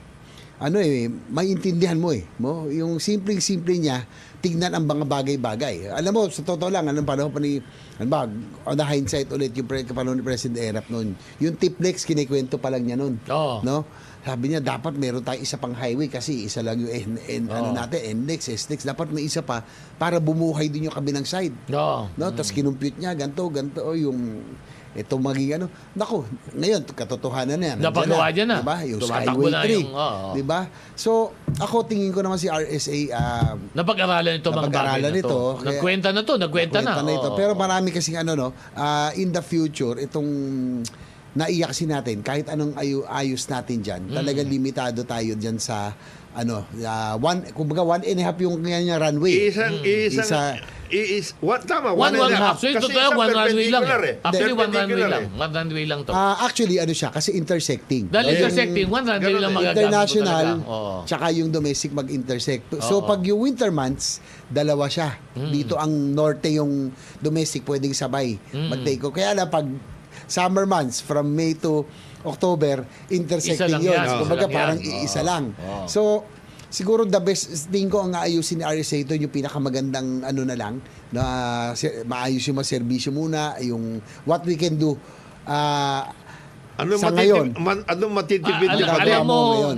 maintindihan mo eh. Yung simpleng-simple niya, tignan ang mga bagay-bagay. Alam mo, sa totoo lang, anong panahon pa ni, on the hindsight ulit, yung panahon ni President Erap noon, yung Tiplex, kinikwento pa lang niya noon. Oo. No? Sabi niya, dapat meron tayong isa pang highway kasi isa lang yung NLEX, SLEX. Dapat may isa pa para bumuhay din yung kabilang side. Oo. No? Tapos kinumpute niya, ganito, yung ito maging Nako, ngayon, katotohanan na yan. Napagawa niya na. Diba? Yung Tumatakbo Skyway na 3. yung, oo. Diba? So, ako tingin ko naman si RSA, Napag-aralan ito mga bagay Napag-aralan na to. ito, kaya- Nagkwenta na to, nagkwenta na. ito. Oo. Pero marami kasing in the future, itong naiyak kasi natin, kahit anong ayos natin dyan, talagang limitado tayo dyan sa kumbaga 1.5 yung kanya runway. Tama, One 1.5. Actually, Kasi totoo, isang one runway lang. perpendicular eh. Actually, one runway Perpendicular lang. eh. One runway lang to. Actually, siya, kasi intersecting. Dahil Yung intersecting, one runway ganun lang eh. magagamit mo international, talaga. Oo. tsaka yung domestic mag-intersect. So, pag yung winter months, dalawa siya. Dito ang norte yung domestic, pwedeng sabay mag-take off. Kaya lang, pag summer months, from May to October, intersecting lang yun. yan. Isa Kumbaga, lang yan. parang Oo. isa lang. Oo. So, siguro the best thing ko ang ayusin ni RSA ito, yung pinakamagandang na lang, na maayos yung mga serbisyo muna, yung what we can do sa ngayon. Anong matitipid yung alam Alam mo, ngayon.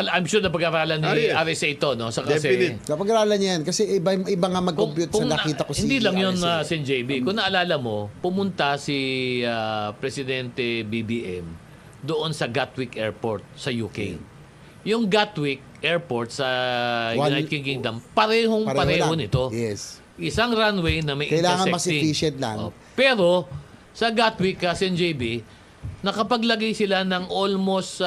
I'm sure na pag-aralan ni yes. RSA ito, no? Sa kasi, Definite. Sa pag-aralan niya yan, kasi iba nga mag-compute sa nakita ko si hindi lang yun RSA. Sen JB. Kung naalala mo, pumunta si Presidente BBM doon sa Gatwick Airport sa UK. Yung Gatwick Airport sa United Kingdom, pareho lang. nito. Yes. Isang runway na may Kailangan mas intersecting. efficient lang. Pero sa Gatwick, Sen JB, nakapaglagay sila ng almost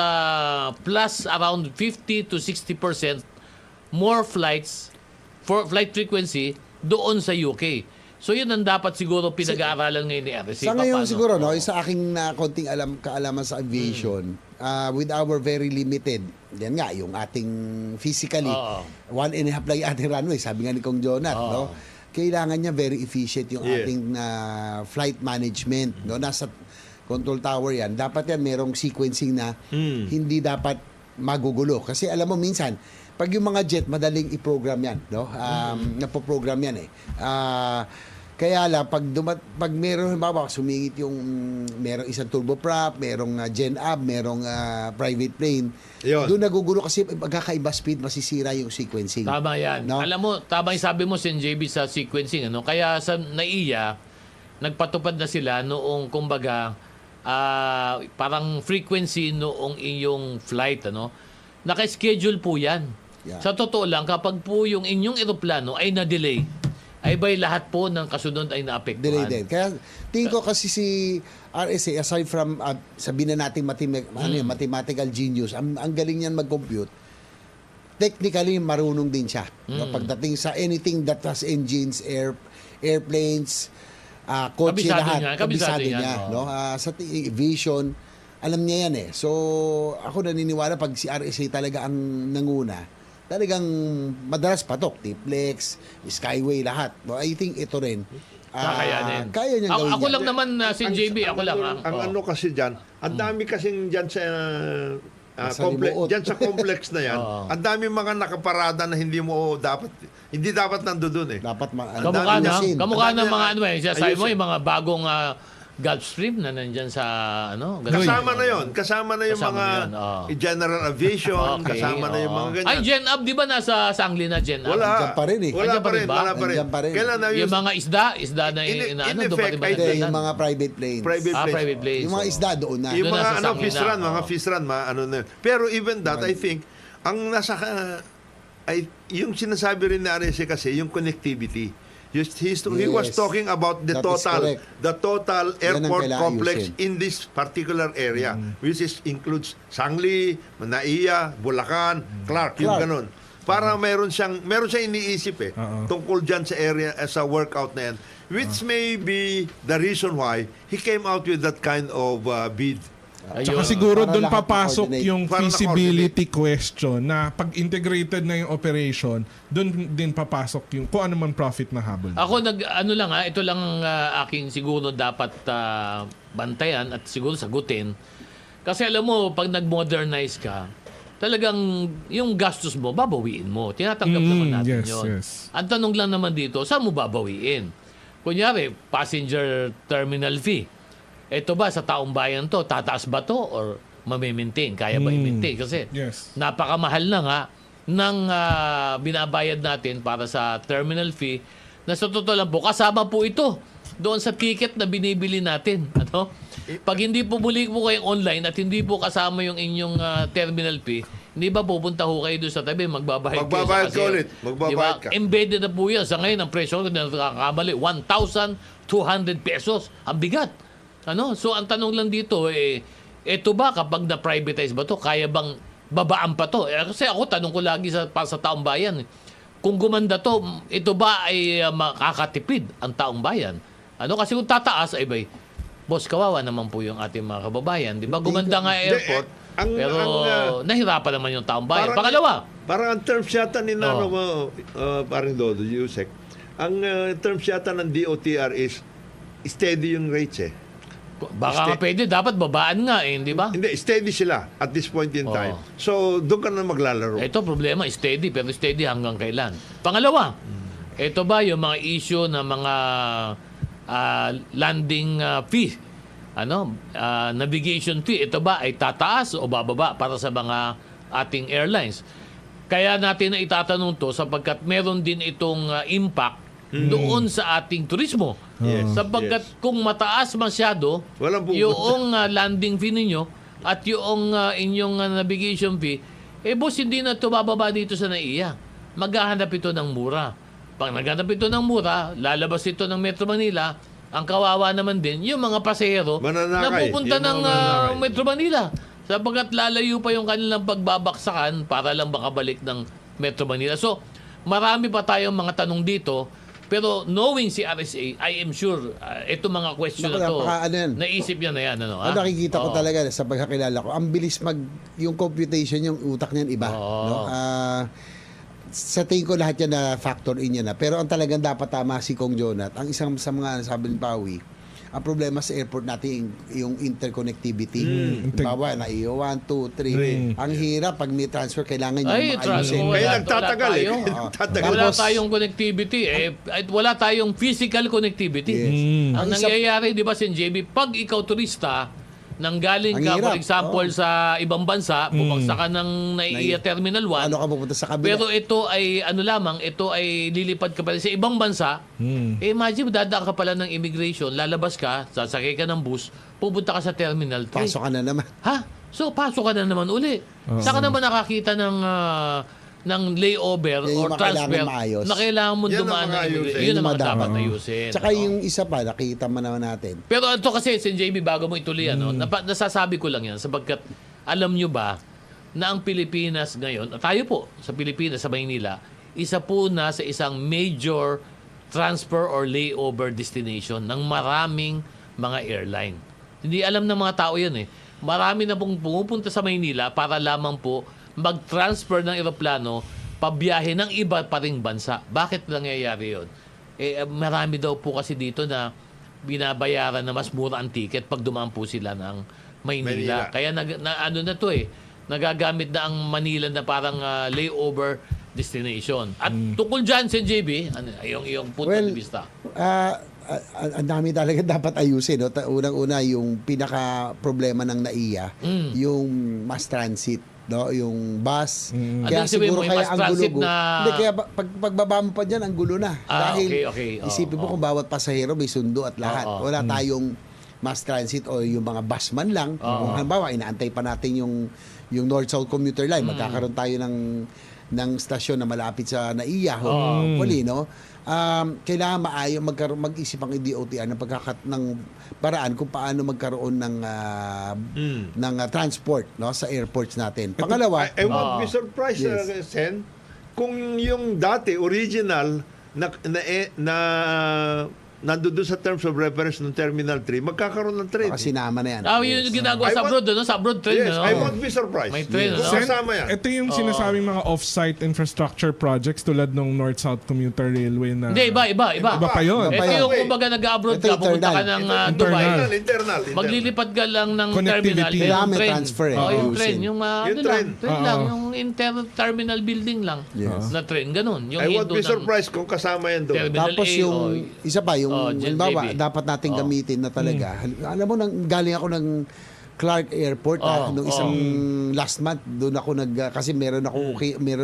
plus around 50 to 60% more flights for flight frequency doon sa UK. So yun ang dapat siguro pinag-aaralan ngayon ni RSA. Sa ngayon Paano? siguro, sa aking konting kaalaman sa aviation, with our very limited, yan nga, yung ating physically, 1.5 lang yung ating runway, sabi nga ni Kong Jonat, no? Kailangan niya very efficient yung Yes. ating flight management, no? Nasa control tower yan. Dapat yan merong sequencing na hindi dapat magugulo. Kasi alam mo, minsan, pag yung mga jet, madaling i-program yan, no? Napoprogram yan eh. Kaya lang, pag meron, halimbawa, sumingit yung, merong isang turboprop, merong gen up, merong private plane, Yun. doon nagugulo kasi magkakaiba speed, masisira yung sequencing. Tama yan. No? Alam mo, tama yung sabi mo, Sen JB, sa sequencing. Ano? Kaya sa NAIA, nagpatupad na sila noong, kumbaga, parang frequency noong inyong flight. Ano? Naka-schedule po yan. Yeah. Sa totoo lang, kapag po yung inyong eroplano ay na-delay, ay ba'y lahat po ng kasunod ay naapektuhan? Delay din. Kaya tingin ko kasi si RSA, aside from sabihin na natin mathematical genius, ang galing niyan mag-compute, technically marunong din siya. No? Pagdating sa anything that has engines, airplanes, kotse Kabisado lahat, niya, kabisado niya, niya. no? No? Sa vision, alam niya yan eh. So, ako naniniwala pag si RSA talaga ang nanguna, talagang madalas patok, Tiplex, Skyway, lahat. So, I think ito rin. Kakayanin. Kaya niyang gawin Ako yan. lang naman, si JB, ako lang. Ang ano kasi dyan, ang dami kasing dyan sa Sa limuot. dyan sa complex na yan, Oo. ang dami mga nakaparada na hindi dapat nandoon eh. Dapat Kamukha na, ayusin. kamukha ng Ang mga dami- ano eh, sabi mo ayusin. yung mga bagong Gulf Stream na nandyan sa ano. Kasama na yon, kasama na yung Kasama mga na yun, oo. general aviation, Okay, kasama na yung oo. mga ganyan. Ay, Gen Up, di ba nasa Sangli na Gen Up? Wala. Nandiyan pa rin eh. Wala Nandiyan pa rin, ba? wala pa rin. Nandiyan pa rin. Kailan na Yung mga isda na In ano, effect, doon pa rin ba ay- Hindi, nandyan? yung mga private planes. private planes. Private planes. Yung mga oo. isda doon na. Yung Doon mga nasa ano, Sangli fish na, run, mga oo. fish run, ano na. Pero even that, I think, ang nasa, yung sinasabi rin ni RSA kasi, yung connectivity. He was Yes. talking about the That is correct. total Yan ang airport kailangan complex ayusin. in this particular area, which includes Sangli, Manaiya, Bulacan, Clark, yung Clark. ganun. Para meron siyang iniisip tungkol dyan sa area, sa workout na yan, which may be the reason why he came out with that kind of bid. Ayun. Tsaka siguro Para doon lahat papasok na-coordinate. yung Para feasibility question na pag integrated na yung operation, doon din papasok yung kung ano man profit na habol. Ako ano lang ito lang ang aking siguro dapat bantayan at siguro sagutin. Kasi alam mo, pag nag-modernize ka, talagang yung gastos mo, babawiin mo. Tinatanggap naman natin yes, yun. yes. Ang tanong lang naman dito, saan mo babawiin? Kunyari, passenger terminal fee. Ito ba, sa taong bayan to, tataas ba to or mamimintain? Kaya ba i-maintain? Kasi Yes. napakamahal na nga ng binabayad natin para sa terminal fee na sa totoo lang po, kasama po ito doon sa ticket na binibili natin. Ano? Pag hindi po muli po kayong online at hindi po kasama yung inyong terminal fee, hindi ba pupunta ho kayo doon sa tabi, magbabayad Magbabayad kayo ka ulit. Magbabayad ka. Embedded na po yan. Sa ngayon, ang presyo na nakakamali, 1,200 pesos. Ang bigat. Ano? So, ang tanong lang dito, ito ba kapag na-privatize ba to kaya bang babaan pa to? Kasi ako, tanong ko lagi para sa taong bayan. Kung gumanda to, ito ba ay makakatipid ang taong bayan? Ano? Kasi kung tataas, ay bay, boss, kawawa naman po yung ating mga kababayan. Di ba? Gumanda nga airport, pero nahirapan naman yung taong bayan. Pangalawa, Parang ang terms yata ni Nano mo, parang Dodo, Yusek, ang terms yata ng DOTR is steady yung rates eh. baka nga pwede, dapat babaan nga di ba? Hindi, steady sila at this point in time. So, doon ka na maglalaro. Ito problema, steady, pero steady hanggang kailan? Pangalawa, ito ba yung mga issue na mga landing fee, navigation fee, ito ba ay tataas o bababa para sa mga ating airlines? Kaya natin na itatanong to sapagkat meron din itong impact doon sa ating turismo. Yes, Sapagkat kung mataas masyado Walang pupunta. yung landing fee ninyo at yung inyong navigation fee, boss, hindi na ito bababa dito sa NAIA. Maghahanap ito ng mura. Pag naghanap ito ng mura, lalabas ito ng Metro Manila, ang kawawa naman din, yung mga pasahero na Mananakay. pupunta Yung ng mga mananakay. Metro Manila. Sapagkat lalayo pa yung kanilang pagbabaksakan para lang makabalik ng Metro Manila. So, marami pa tayong mga tanong dito. Pero knowing si RSA, I am sure ito mga question na to, Napaka- ano yan? naisip niya na yan. Ano, Ang nakikita ko Oo. talaga sa pagkakilala ko, ang bilis yung computation, yung utak niyan iba. Oo. No? Sa tingin ko lahat yan na factor in yan na. Pero ang talagang dapat tama si Kong Jonat, ang isang sa mga sabi ni Pawi, ang problema sa airport natin yung interconnectivity. Bawa na iyo 1, 2, 3. Ang hirap pag may transfer kailangan Ay, yung transfer. maayusin. Kaya Wala- nagtatagal wala eh. tayo. Nagtatagal. Wala Tapos- tayong connectivity at wala tayong physical connectivity. Yes. Ang Ang isa- nangyayari, di ba, Sen JB, pag ikaw turista, nanggaling Ang ka, for hirap. example, sa ibang bansa, bumagsak ka ng NAIA Terminal 1, Ano ka pupunta sa kabila? pero ito ay, ito ay lilipad ka pala sa ibang bansa, imagine, dadaan ka pala ng immigration, lalabas ka, sasakay ka ng bus, pupunta ka sa Terminal 3. Pasok ka na naman. Ha? So, pasok ka na naman uli. Saka naman nakakita ng layover Yan yung or mga transfer kailangan maayos. na kailangan mo Yan ang dumaan mga ng ayusin. immigration. Yun ang mga Yan ang dapat dapat. ayusin. Tsaka Oo. yung isa pa, nakita mo naman natin. Pero ito kasi, Sen JB, bago mo ituloy, nasasabi ko lang yan sapagkat alam nyo ba na ang Pilipinas ngayon, tayo po sa Pilipinas, sa Maynila, isa po na sa isang major transfer or layover destination ng maraming mga airline. Hindi alam ng mga tao yan eh. marami na pong pumupunta sa Maynila para lamang po mag-transfer ng eroplano pabiyahe ng iba pa ring bansa. Bakit nangyayari yun? Marami daw po kasi dito na binabayaran na mas mura ang ticket pag dumaan po sila ng Maynila. Kaya ano na to nagagamit na ang Manila na parang layover destination. At tungkol dyan, Sen. JB, ano, yung punto de vista. Ang dami talaga dapat ayusin. No? Unang-una, yung pinaka-problema ng NAIA, yung mass transit. No, yung bus. Kaya Anong sabihin siguro mo, yung kaya mass ang transit gulo. na- Hindi, kaya pagbaba mo pa dyan, ang gulo na. Dahil okay. isipin mo kung bawat pasahero may sundo at lahat. Wala tayong mass transit o yung mga busman lang. Kung halimbawa, inaantay pa natin yung North-South Commuter Line. Magkakaroon tayo ng stasyon na malapit sa NAIA. Hopefully, no? Kailangan mag-isip ang DOTR ng paraan kung paano magkaroon ng transport, no, sa airports natin. Pangalawa, I won't be surprised, Yes. Sen, kung yung dati, original, na nandoon sa terms of reference ng Terminal 3, magkakaroon ng train. kasi sinama na yan. Yun yung ginagawa sa I abroad, no? Sa abroad train, Yes, no? I won't be surprised. May train, Kung no? kasama yan. Ito yung sinasabing mga off-site infrastructure projects tulad ng North-South Commuter Railway na... Hindi, iba. Iba pa yun. Iba pa Ito yun. yung kumbaga nag-abroad Ito ka, pumunta ka internal. ng Internal. Dubai. Internal. Maglilipad ka lang ng Connectivity. terminal. Kailangan may train. transfer, yung ayusin. train. Yung, Yung train train. lang. Oo. Yung inter-terminal building lang Yes. na train. Ganun. Yung I won't indo be ng surprised kung kasama yan doon. Terminal Tapos A, yung isa pa, yung Jen halimbawa, JB. dapat natin gamitin na talaga. Alam mo, galing ako ng Clark Airport nung isang last month. Doon ako kasi meron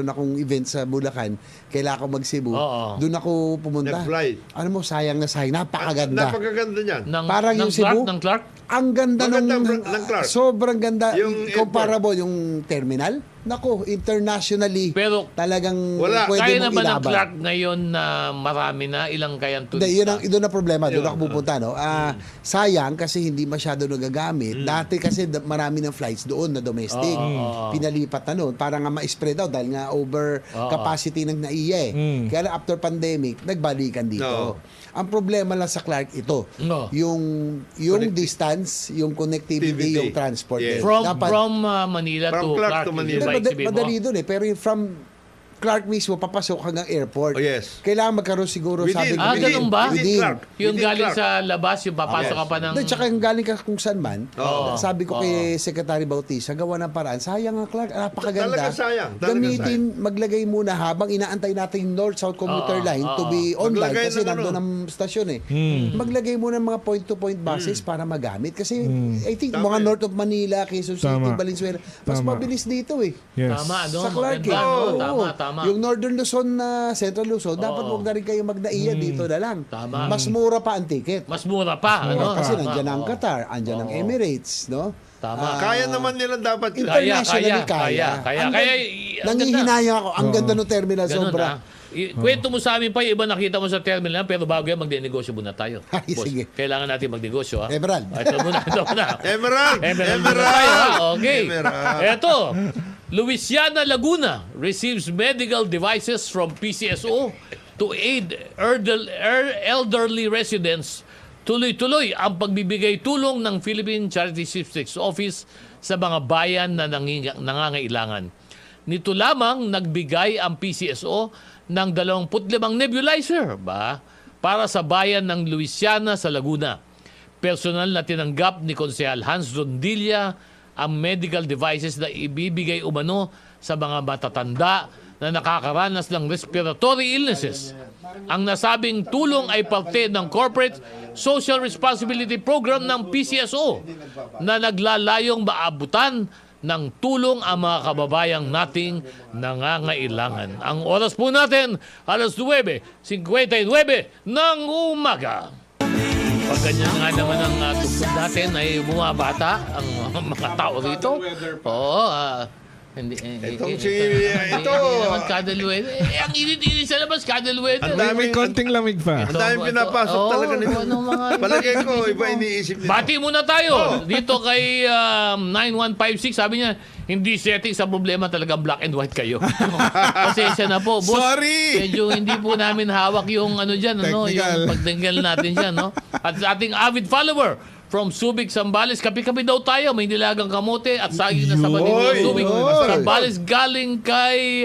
akong event sa Bulacan. Kailangan ko mag-Cebu. Doon ako pumunta. Nag-fly. Ano mo, sayang na sayang. Napakaganda. Napakaganda niyan. Parang yung Cebu. Ng Clark? Ang ganda Maganda nung ng Clark. sobrang ganda. Yung Comparable yung terminal. Nako, internationally. Pero talagang wala. pwede kaya mong naman ng ilaban. Clark ngayon na marami na ilang kayang turista. Hindi, yun ang problema. Doon ako pupunta, no? Sayang kasi hindi masyado nagagamit. Dati kasi marami ng flights doon na domestic. Pinalipat na noon para nga ma-spread out dahil nga over capacity ng NAIA Kaya lang after pandemic, nagbalikan dito. Ang problema lang sa Clark ito. Yung distance, yung connectivity, yung transport. Yes. From Dapat- Manila From to Clark Clark. to Manila. Diba, isipin mo? madali doon pero yung from Clark mismo, papasok hanggang airport. Oh, yes. Kailangan magkaroon siguro, Within, sabi ko. ganun ba? Within Clark. Yung Within galing Clark. sa labas, yung papasok ka pa ng... Hindi, tsaka yung galing ka kung saan man, sabi ko kay Secretary Bautista, gawa ng paraan, sayang ang Clark, napakaganda. Talaga sayang. Talaga Gamitin, maglagay muna habang inaantay natin yung North-South Commuter Line to be online Maglagay kasi ng nandun ang stasyon Maglagay muna ng mga point-to-point buses para magamit. Kasi I think Tama mga yan. north of Manila, Quezon City, Tama. Valenzuela, mas Tama. mabilis dito Yes. Tama, ano? sa Clark Maganda, no? Oo. Tama. Yung Northern Luzon na Central Luzon, dapat huwag na rin kayo magdaiya dito na lang. Tama. Mas mura pa ang ticket. Mas mura pa. ano? Kasi Tama, nandiyan ang oo. Qatar, andyan ang Emirates, no? Tama. Kaya naman nila dapat yun. Internationally Kaya. Ang Kaya, nangihinayang ako. Ang ganda ng terminal, Ganun, sobra. Kwento mo sa amin pa, yung iba nakita mo sa terminal, pero bago yan, magde-negosyo muna tayo. Ay, Boss, sige. kailangan natin magnegosyo, ha? Emerald. Ito muna. Emerald! Emerald muna tayo, ha? Okay. Emerald. Eto, Louisiana, Laguna receives medical devices from PCSO to aid elderly residents. Tuloy-tuloy ang pagbibigay tulong ng Philippine Charity Sweepstakes Office sa mga bayan na nangangailangan. Nito lamang nagbigay ang PCSO ng 25 nebulizer para sa bayan ng Louisiana sa Laguna. Personal na tinanggap ni Konsehal Hans Rondilla ang medical devices na ibibigay umano sa mga matatanda na nakakaranas ng respiratory illnesses. Ang nasabing tulong ay parte ng Corporate Social Responsibility Program ng PCSO na naglalayong maabutan ng tulong ang mga kababayang nating nangangailangan. Ang oras po natin, alas 9:59 ng umaga. Pag ganyan nga naman ang tugtog natin ay bumabata ang mga tao rito. Oo, hindi naman kada weather. Ang init-init sa labas, kada weather. May konting lamig pa. Ang dami pinapasok talaga nito. mga Palagay ko, iba iniisip nito. Bati muna tayo dito kay 9156. Sabi niya, hindi setting sa problema, talaga black and white kayo. Pasensya na po, boss. Sorry! Medyo hindi po namin hawak yung ano dyan, ano, Technical. yung pagtanggal natin dyan, no? At sa ating avid follower, from Subic, Zambales. Kapi-kapi daw tayo. May nilagang kamote at saging na sabaw Oy! ng Subic. Oy! Zambales galing kay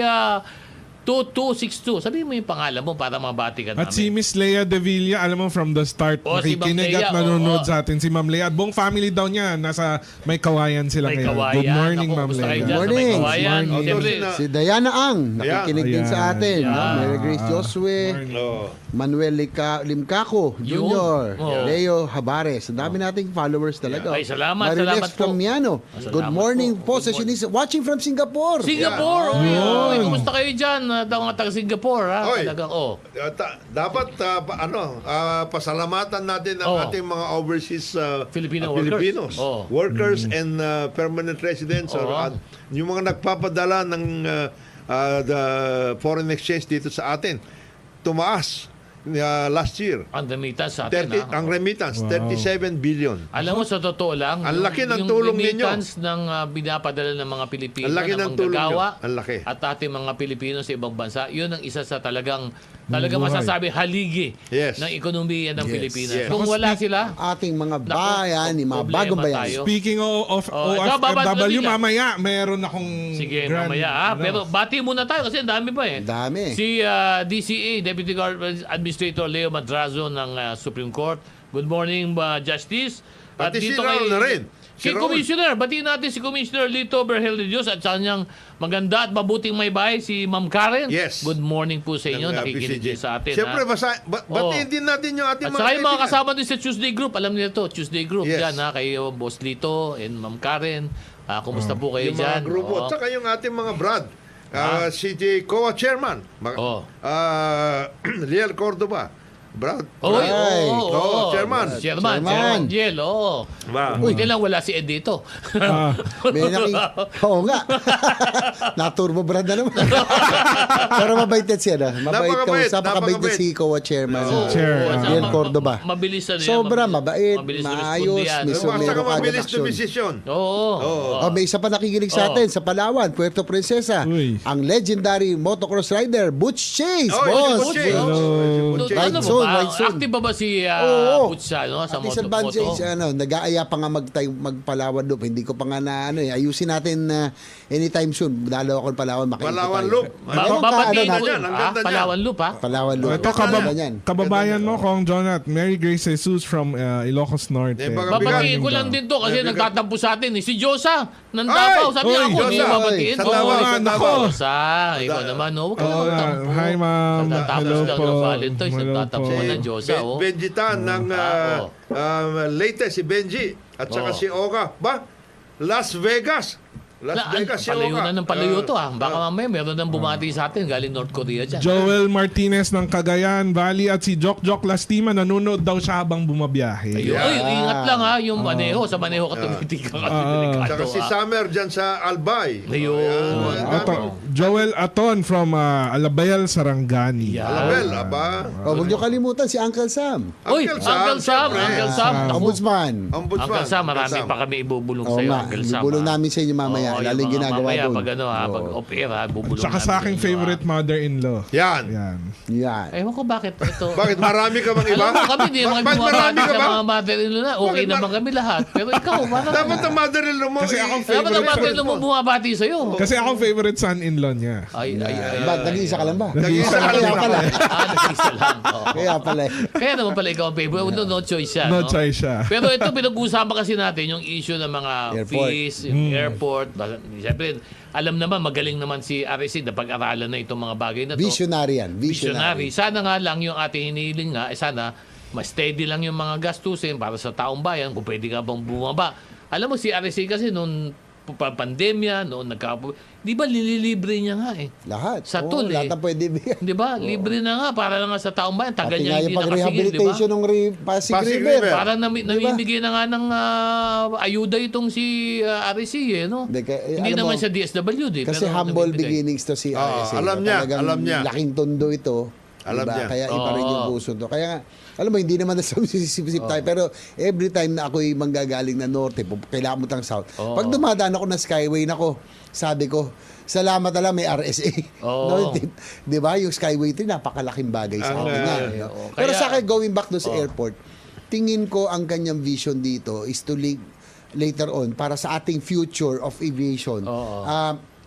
2262. Sabihin mo yung pangalan mo para mabati ka namin. At si Miss Lea De Villa, alam mo from the start, Oh, si Ma'am nakikinig Lea, at nanonood oo. sa atin. Si Ma'am Lea at buong family daw niya, nasa may kawayan sila May ngayon. kawayan. Good morning, Ako, Ma'am kumusta kayo Lea. dyan sa may Morning. kawayan? Morning. Siyempre, Si Diana Ang, nakikinig din sa Ayan. atin. No? Yan. Mary Grace Josue, Oh. Manuel Limcaco Jr., Oh. Leo Habares. Ang dami nating followers talaga. Ay, salamat, Marilex salamat po. Flamiano. Good Salamat morning po. po, sessionista. Watching from Singapore. Singapore. Oy, kumusta kayo dyan? Mga taga Singapore, ha? Oy. Talagang, Dapat pasalamatan natin ang Oh. ating mga overseas Filipino workers. Filipinos Oh. workers and permanent residents or Oh. yung mga nagpapadala ng the foreign exchange dito sa atin. Tumaas last year. ang damitan sa atin, ha? Ang remittance, 37 billion. Alam mo, sa totoo lang, Ang laki ng yung tulong ninyo. remittance ng binapadala ng mga Pilipino Ang laki ng ng tulong manggagawa nyo. Ang laki. at ating mga Pilipino sa ibang bansa, yun ang isa sa talagang Buhay. masasabi haligi Yes. ng ekonomiya ng Pilipinas. yes. Kung wala sila, Ating mga Naku, bayan, yung mga problema bagong bayan. tayo. Speaking of Oh, ito, babati OFW, ka. mamaya meron akong sige, grand, mamaya, ha? Pero bati muna tayo kasi ang dami pa eh. Dami. Si DCA, Deputy Government Administrator Leo Madrazo ng Supreme Court. Good morning, Justice. Pati si Raul na rin. Si Raul. Commissioner, batiin natin si Commissioner Lito Berhel de Dios at sa kanyang maganda at mabuting may bahay, si Ma'am Karen. Yes. Good morning po sa inyo. Ng, Nakikinig PCG. din sa atin. Siyempre, ha? batiin din natin yung ating At saka yung mga kaibigan. kasama din sa Tuesday Group. Alam niyo to, Tuesday Group. Yes. Yan, ha? Kayo, Boss Lito and Ma'am Karen. Kumusta po kayo Yung dyan? mga grupo. Oo. At saka yung ating mga Brad. CJ COA Chairman. Oh. Liel Cordoba. Brad. Oy, Ay. Oo, Chairman. Chairman. Chairman. Jel, oo. Ba. Buti lang wala si Ed dito. May Oo nga. Naturbo brand na naman. Pero mabait yan siya na. Mabait Napakabait, ka. Napakabait napakabait. si Kowa Chairman. Oo, Chair, at saka Liel Cordoba. Mabilis na niya. Sobra mabait, mabilis maayos, responde yan. may At saka meron ka mabilis agad na desisyon. Oo. Oh, may isa pa nakikinig sa atin sa Palawan, Puerto Princesa. Uy. Ang legendary motocross rider, Butch Chase. Oh, boss. si Butch. Hello. Butch. Right Ano ba soon, ba? right soon. Active ba si Oo. Butch sa At moto? disadvantage, nag-aaya pa nga magpalawan loop. Hindi ko pa nga na, ayusin natin anytime soon. Dalaw ako ng Palawan, makikita Palawan tayo. Loop. Meron ka, Babatiin ano, ko yan, ang ganda niyan. Palawan Loop, ha? Palawan loop. Ito, Ganyan. kababayan mo, Kong Jonat, Mary Grace Jesus from Ilocos Norte. Eh, baka Babatiin ko Galing lang daw. din to kasi Bigat. nagtatampo sa atin. Si Josa, ng Davao. Sabi Oy, ako, hindi Josa. babatiin. Sa Oo, Davao, ikaw, sa Davao. Josa, ikaw naman, no? Huwag ka Oo, nagtatampo. hi, ma'am. Tatapos Hello lang po. ng Valentine's, Hello nagtatampo po. ng Josa, oh. Benji Tan ng latest si Benji. At saka Oo. si Oka. Las Vegas. Las Vegas si Palayo Oka. na ng palayo to, ha? Baka mamaya meron nang bumati sa atin galing North Korea dyan. Joel Martinez ng Cagayan Valley at si Jok Lastima nanonood daw siya habang bumabiyahe. Ayun. Oy, ingat lang, ha? Yung maneho. Sa maneho ka tumitika ka. Delikado, Saka si ha? Summer dyan sa Albay. Ayun. Ayan. Joel Aton from Alabayal, Sarangani. Yeah. Alabel, aba. Huwag niyo kalimutan si Uncle Sam. Uy, Uncle Sam, syempre. Uncle Sam. Naku. Ombudsman. Ombudsman. Uncle Sam, marami Uncle Sam. pa kami ibubulong Oo sa'yo, nga, Uncle Sam. ibubulong ha? namin sa inyo mamaya. Oo, Lalo yung mga ginagawa mamaya, doon. pag pag off-air, bubulong Saka sa aking namin favorite mother-in-law. Yan. Yan. Yan. Ewan ko bakit ito. Bakit marami ka bang iba? Alam mo kami, di mga Bakit marami bumabati ka sa ba? mga mother-in-law na. Okay Bakit naman kami lahat. Pero ikaw, parang... Dapat ang mother-in-law mo. Kasi akong Dapat ang favorite mother-in-law mo bumabati sa'yo. Kasi akong favorite son-in-law niya. Ay. Ba't nag-iisa ka lang ba? Nag-iisa ka Kaya lang. pala. Nag-isa lang. Oo. Kaya pala. Kaya naman pala ikaw ang favorite. No choice siya. No no? choice siya. Pero ito, pinag-uusapan kasi natin yung issue ng mga Airport. fees, yung airport. Siyempre, alam naman, magaling naman si RSC na pag-aralan na itong mga bagay na to. Visionary yan. Visionary. Sana nga lang yung ating hinihiling nga, sana mas steady lang yung mga gastusin para sa taong bayan kung pwede ka bang bumaba. Alam mo, si RSC kasi noong pandemya, noon di ba lilibre niya nga eh. Lahat. Sa Oo, tool, lahat eh. ang pwede bigyan. Di ba? Libre na nga para lang nga sa taong bayan. Tagal Pati niya nga hindi yung nakasingil, di ba? pag-rehabilitation ng Pasig Pasig River. River. Parang Di ba? namimigay na nga ng ayuda itong si RSC eh, no? Hindi, Hindi alam naman mo, siya DSWD. Kasi pero humble namimigay. beginnings to si RSA. alam niya, Talagang alam niya. Laking tondo ito. Alam diba? niya. Kaya iba rin yung Oo. puso to. Kaya nga, alam mo, hindi naman nasisip-sip tayo. Pero every time na ako'y manggagaling na norte, kailangan mo tang south. Oo. Pag dumadaan ako ng Skyway, nako, sabi ko, salamat na lang may RSA. Oo. No, di ba? Yung Skyway 3, napakalaking bagay sa Ang, akin yan. oo. Pero Kaya- sa akin, going back doon sa airport, tingin ko ang kanyang vision dito is to later on para sa ating future of aviation.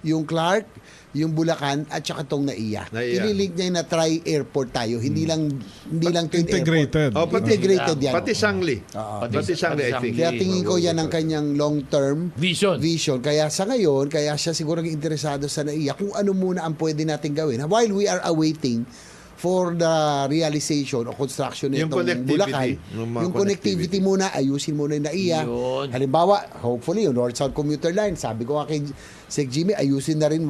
Yung Clark, yung Bulacan at saka tong NAIA. Ililink niya na tri-airport tayo. Hindi lang twin Integrated. airport. Integrated yan. Pati Sangli. Pati Sangli, I think. Kaya tingin ko yan ang kanyang long-term Vision. Kaya sa ngayon, kaya siya siguro interesado sa NAIA kung ano muna ang pwede natin gawin. While we are awaiting for the realization o construction Yung nitong connectivity. Bulacan, yung connectivity muna, ayusin muna yung NAIA. Yun. Halimbawa, hopefully, yung North-South Commuter Line, sabi ko nga kay Sec Jimmy, ayusin na rin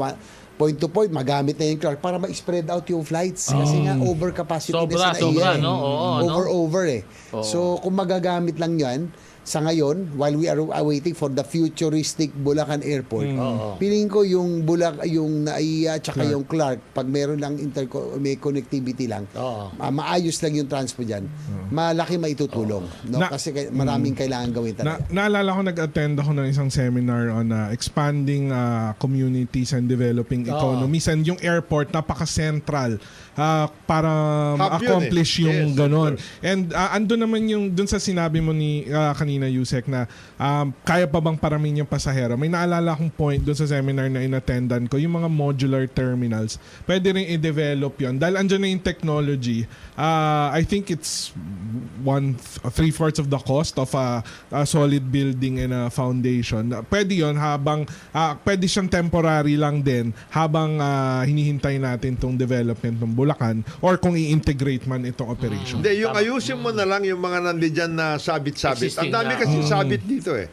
point to point, magamit na yung Clark para ma-spread out yung flights. Kasi nga, overcapacity na sa NAIA. No? Over eh. So, kung magagamit lang yan, sa ngayon, while we are awaiting for the futuristic Bulacan Airport, piling ko yung yung NAIA at saka yung Clark, pag meron lang may connectivity lang, maayos lang yung transpo dyan, malaki maitutulong. No? Kasi maraming kailangan gawin talaga. Naalala ko, nag-attend ako ng isang seminar on expanding communities and developing economies, and yung airport napaka-central para ma-accomplish yung ganon. And ando naman yung dun sa sinabi mo ni kanina, Yusek, na kaya pa bang paramin yung pasahero. May naalala akong point dun sa seminar na inattendan ko, yung mga modular terminals, pwede rin i-develop yun. Dahil andyan na yung technology, I think it's 3/4 of the cost of a solid building and a foundation. Pwede yun habang, pwede siyang temporary lang din habang hinihintay natin tong development ng Bulacan or kung i-integrate man itong operation. Hindi, yung ayusin mo na lang yung mga nandiyan na sabit-sabit. Existing Ang dami kasi sabit dito eh.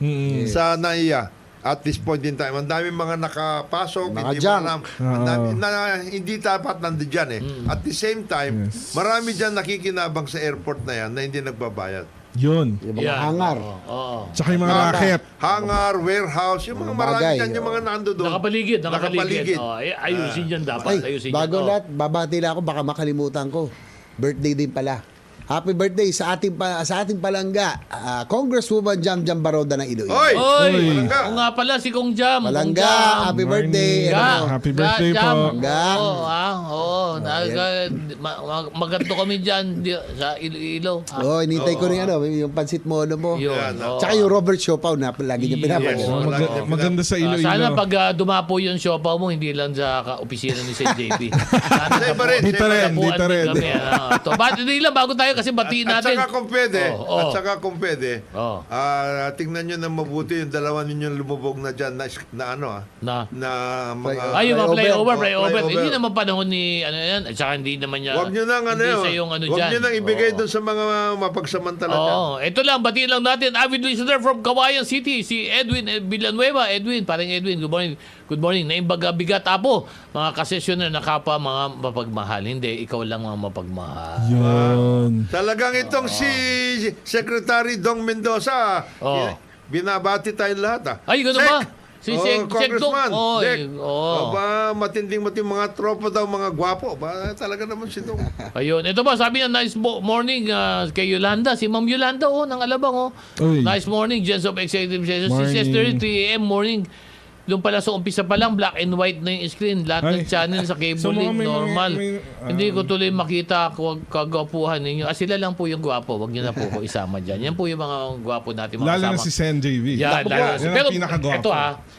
Sa NAIA. At this point in time, ang dami mga nakapasok, hindi Naka-junk. mo alam, ang dami, na hindi dapat nandiyan eh. At the same time, marami dyan nakikinabang sa airport na yan na hindi nagbabayad. Yun. Yung mga hangar. Tsaka yung mga racket. Hangar, warehouse, yung mga marami bagay, dyan, yung mga nando doon. Nakapaligid. Ayusin dyan dapat. Ay, Ayusin bago dyan. lahat, babati lang ako, baka makalimutan ko. Birthday din pala. Happy birthday sa ating palangga, Congresswoman Jam Baroda ng Iloilo. Oy! Oy! Oo nga pala, si Kong Jam. Palangga, happy birthday. Ga, Happy birthday po. Ga. Maganto kami dyan sa Iloilo. Inintay ko rin yung pansit mono mo. Yun. Tsaka yung Robert Siopaw na lagi niya pinapagod. Yes. Maganda sa Iloilo. Sana pag dumapo yung siopaw mo, hindi lang sa opisina ni Sir JP. Iba rin. Dito rin. Kami. Hindi lang, bago tayo kasi batiin At natin. saka kung pwede, tingnan nyo na mabuti yung dalawa ninyong lumubog na dyan na mga... Yung mga flyover. Flyover. Hindi naman panahon ni yan. At saka hindi naman niya... Huwag nyo nang Huwag nyo nang ibigay doon sa mga mapagsamantala dyan. Ito lang, batiin lang natin. Avid listener from Kawayan City, si Edwin Villanueva. Parang Edwin, good morning. Good morning. Naimbaga bigat apo. Mga kasesyoner na kapwa mga mapagmahal. Hindi, ikaw lang mga mapagmahal. Yun. Talagang itong si Secretary Dong Mendoza, binabati tayo lahat. Ay, gano'n ba? Si Congressman. Sek. Matinding mga tropa daw, mga gwapo. Talaga naman si Dong. Ayun. Ito ba, sabi niya, nice morning kay Yolanda. Si Ma'am Yolanda, ng Alabang, Uy. Nice morning, Gents of Executive Session. Si Morning. Sister 3 a.m. morning. Doon pala sa umpisa pa lang, black and white na yung screen. Lahat ng Ay. channel sa cable So, link, may- normal. Hindi ko tuloy makita kagwapuhan ninyo. Sila lang po yung gwapo. Huwag niyo na po ko isama dyan. Yan po yung mga gwapo natin. Mga Lalo na kasama. si Sen JV. Yan, Naku po, lalo. yan ang Pero pinakagwapo. ito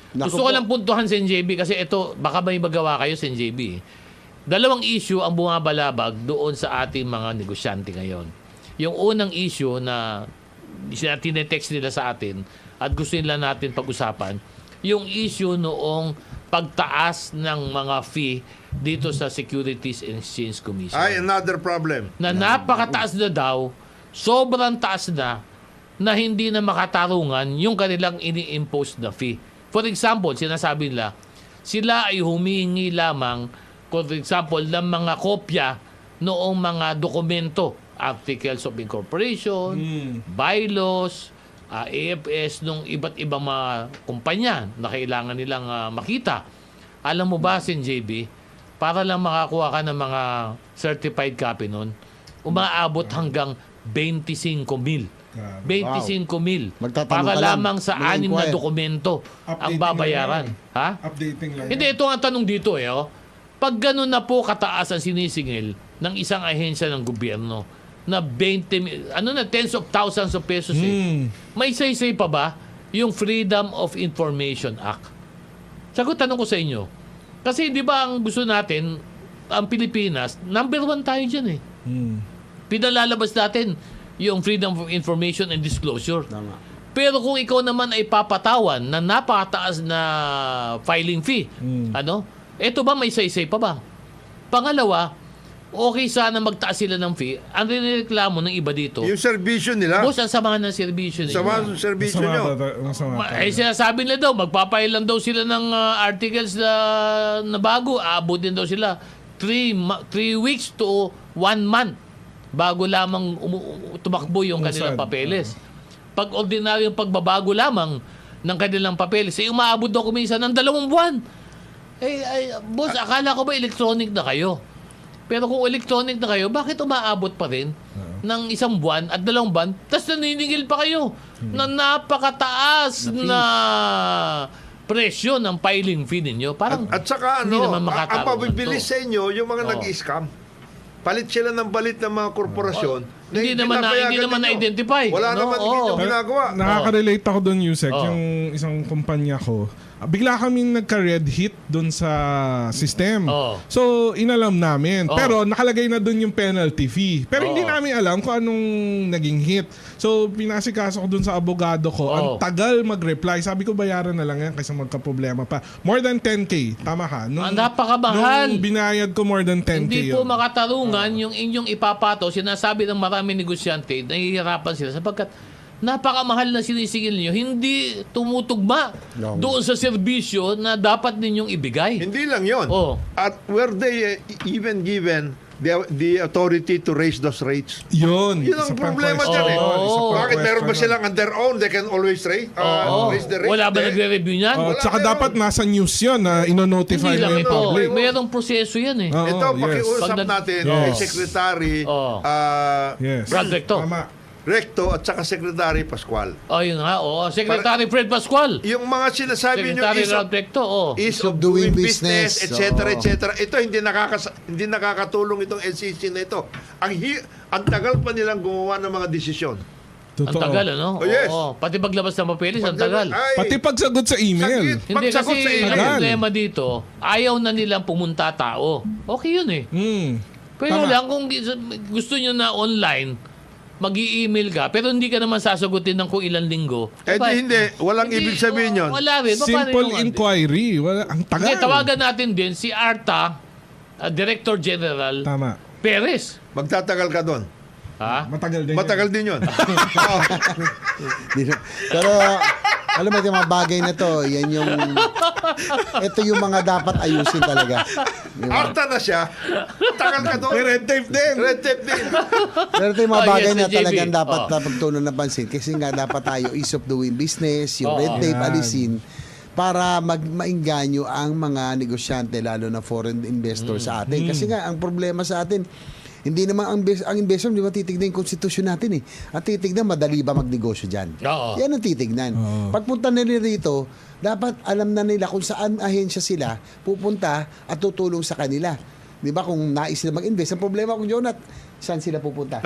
gusto ko lang puntuhan si NJB kasi ito, baka may magawa kayo si NJB. Dalawang issue ang bumabalabag doon sa ating mga negosyante ngayon. Yung unang issue na tinetext nila sa atin at gusto nila natin pag-usapan, yung issue noong pagtaas ng mga fee dito sa Securities and Exchange Commission. Ay, another problem. Na napakataas na daw, sobrang taas na hindi na makatarungan yung kanilang ini-impose na fee. For example, sinasabi nila, sila ay humihingi lamang, for example, ng mga kopya noong mga dokumento, articles of incorporation, bylaws, AFS, nung iba't ibang mga kumpanya na kailangan nilang makita. Alam mo ba, Sen JB, para lang makakuha ka ng mga certified copy nun, umaabot hanggang 25,000. 25,000. Magtatanong Para ka lang. lamang sa May 6 na inquire. dokumento ang Updating babayaran. lang yan. Ha? Updating lang. Hindi, ito ang tanong dito Pag ganun na po kataas ang sinisingil ng isang ahensya ng gobyerno na 20, tens of thousands of pesos eh. May say pa ba yung Freedom of Information Act? Sagot, tanong ko sa inyo. Kasi di ba ang gusto natin, ang Pilipinas, number 1 tayo dyan eh. Pinalalabas natin yung Freedom of Information and Disclosure. Tama. Pero kung ikaw naman ay papatawan na napakataas na filing fee, eto ba may say pa ba? Pangalawa, okay sana magtaas sila ng fee. Ang nireklamo ng iba dito, Yung serbisyo nila, boss, ang sama ng serbisyo nila. sa mga serbisyo nyo. Sinasabi nila daw, magpapail lang daw sila ng articles na bago. Aabot din daw sila 3 weeks to 1 month bago lamang tumakbo yung kanilang papeles. Pag ordinaryong pagbabago lamang ng kanilang papeles, umaabot daw kuminsan ng 2 buwan. Boss, akala ko ba electronic na kayo? Pero kung electronic na kayo, bakit umaabot pa rin ng 1 buwan at 2 buwan, tapos naniningil pa kayo na napakataas na presyo ng filing fee ninyo? Parang At saka hindi naman ang makatarungan pabibilis to. sa inyo, yung mga Oo. nag-scam. Palit sila ng balit ng mga korporasyon. Hindi naman pinapayagan ninyo. na-identify. Wala No? naman Oo. ninyo ginagawa. Nakaka-relate ako doon, Yusek, Oo. yung isang kumpanya ko. Bigla kaming nagka-red hit doon sa system. Oo. So, inalam namin. Oo. Pero nakalagay na doon yung penalty fee. Pero hindi Oo. namin alam kung anong naging hit. So, pinasikaso ko doon sa abogado ko. Ang Oo. tagal mag-reply. Sabi ko, bayaran na lang yan kaysa magka-problema pa. More than 10K. Tama ka. Napakamahal. Nung binayad ko more than 10K Hindi po yun. makatarungan yung inyong ipapato. Sinasabi ng maraming negosyante, nahihirapan sila sapagkat napakamahal na sinisingil niyo, hindi tumutugma No. doon sa serbisyo na dapat ninyong ibigay. Hindi lang yon. Oo. At were they even given the authority to raise those rates? Yun. Yun ang Isa pang problema question. dyan eh. Oo. Isa pang Bakit meron ba question. silang on their own? They can always raise the rate? Wala ba Hindi. nagre-review niyan? Oh, Wala tsaka meron. dapat nasa news yun na ino-notify Hindi mo lang yung ito. public. Mayroong proseso yan eh. Oo, Ito, yes. pakiusap Pag natin Yes. kay Secretary Oo. Yes. Brad Recto. Tama. Recto at saka Secretary Pascual. Yun nga. Secretary Fred Pascual. Yung mga sinasabi nyo Secretary is Brad Recto. ease of doing business, etc. etc. Ito hindi nakakatulong itong LCC na ito. Ang tagal pa nilang gumawa ng mga desisyon. Ang Totoo. tagal, ano? Oh, yes. Oo. Pati paglabas ng papeles, ang tagal. Ay, Pati pagsagot sa email. sakit. Hindi Pagsagot kasi sa email. ang Tagal. problema dito, ayaw na nilang pumunta tao. Okay yun eh. Pero Tama. lang kung gusto nyo na online, mag-i-email ka, pero hindi ka naman sasagutin ng kung ilang linggo. di hindi. Walang ibig sabihin yun. Wala rin. Simple inquiry. Wala, ang tagal. Hindi, tawagan natin din si Arta, Director General Tama. Perez. Magtatagal ka doon. Ha? Matagal din. Matagal din yun. Oo. Pero, alam mo, yung mga bagay na to, ito yung mga dapat ayusin talaga. Di ba? Arta na siya. Tagal ka doon. May red tape din. Red tape din. Pero ito yung mga Oh, bagay yes, na JB. talagang dapat Oh. na pagtunan ng pansin. Kasi nga dapat tayo ease of doing business, yung Oo. red tape Yan. alisin, para mainganyo ang mga negosyante, lalo na foreign investors sa atin. Kasi nga, ang problema sa atin, hindi naman ang investor, di ba titignan yung konstitusyon natin eh. At titignan, madali ba magnegosyo dyan? Oo. Yan ang titignan. Pagpunta nila rito, dapat alam na nila kung saan ahensya sila pupunta at tutulong sa kanila. Di ba kung nais sila mag-invest, ang problema kung Jonat, saan sila pupunta?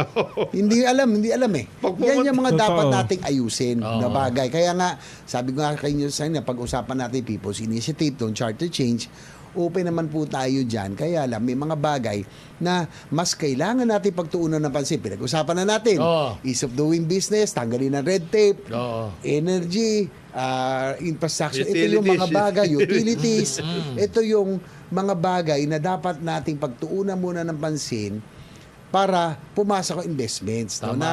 hindi alam eh. Yan yung mga Totoo. dapat nating ayusin Oo. na bagay. Kaya nga, sabi ko nga kayo sa inyo, pag-usapan natin People's Initiative, yung charter change, open naman po tayo dyan. Kaya lang, may mga bagay na mas kailangan natin pagtuunan ng pansin. Pinag-usapan na natin. Oo. Ease of doing business, tanggalin ang red tape, Oo. energy, infrastructure. Ito yung mga Utilities. bagay, utilities. Ito yung mga bagay na dapat nating pagtuunan muna ng pansin para pumasok ang investments. No? Tama. Na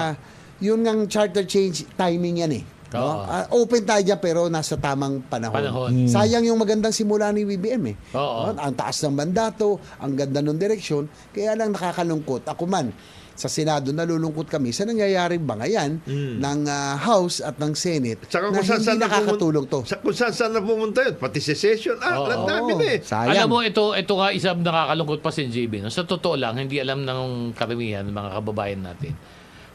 yun ngang charter change, timing yan eh. No? Oo. Open tayo dyan pero nasa tamang panahon. Sayang yung magandang simula ni BBM eh. Oo. No? Ang taas ng mandato, ang ganda ng direksyon, kaya lang nakakalungkot. Ako man, sa Senado nalulungkot kami sa nangyayaring bangayan ng House at ng Senate Tsaka na kung saan hindi na nakakatulong to. Kung saan na pumunta yun. Pati sa session. Oo. Ang dami na eh. Sayang. Alam mo, ito nga isa nakakalungkot pa si JB. No? Sa totoo lang, hindi alam ng karamihan ng mga kababayan natin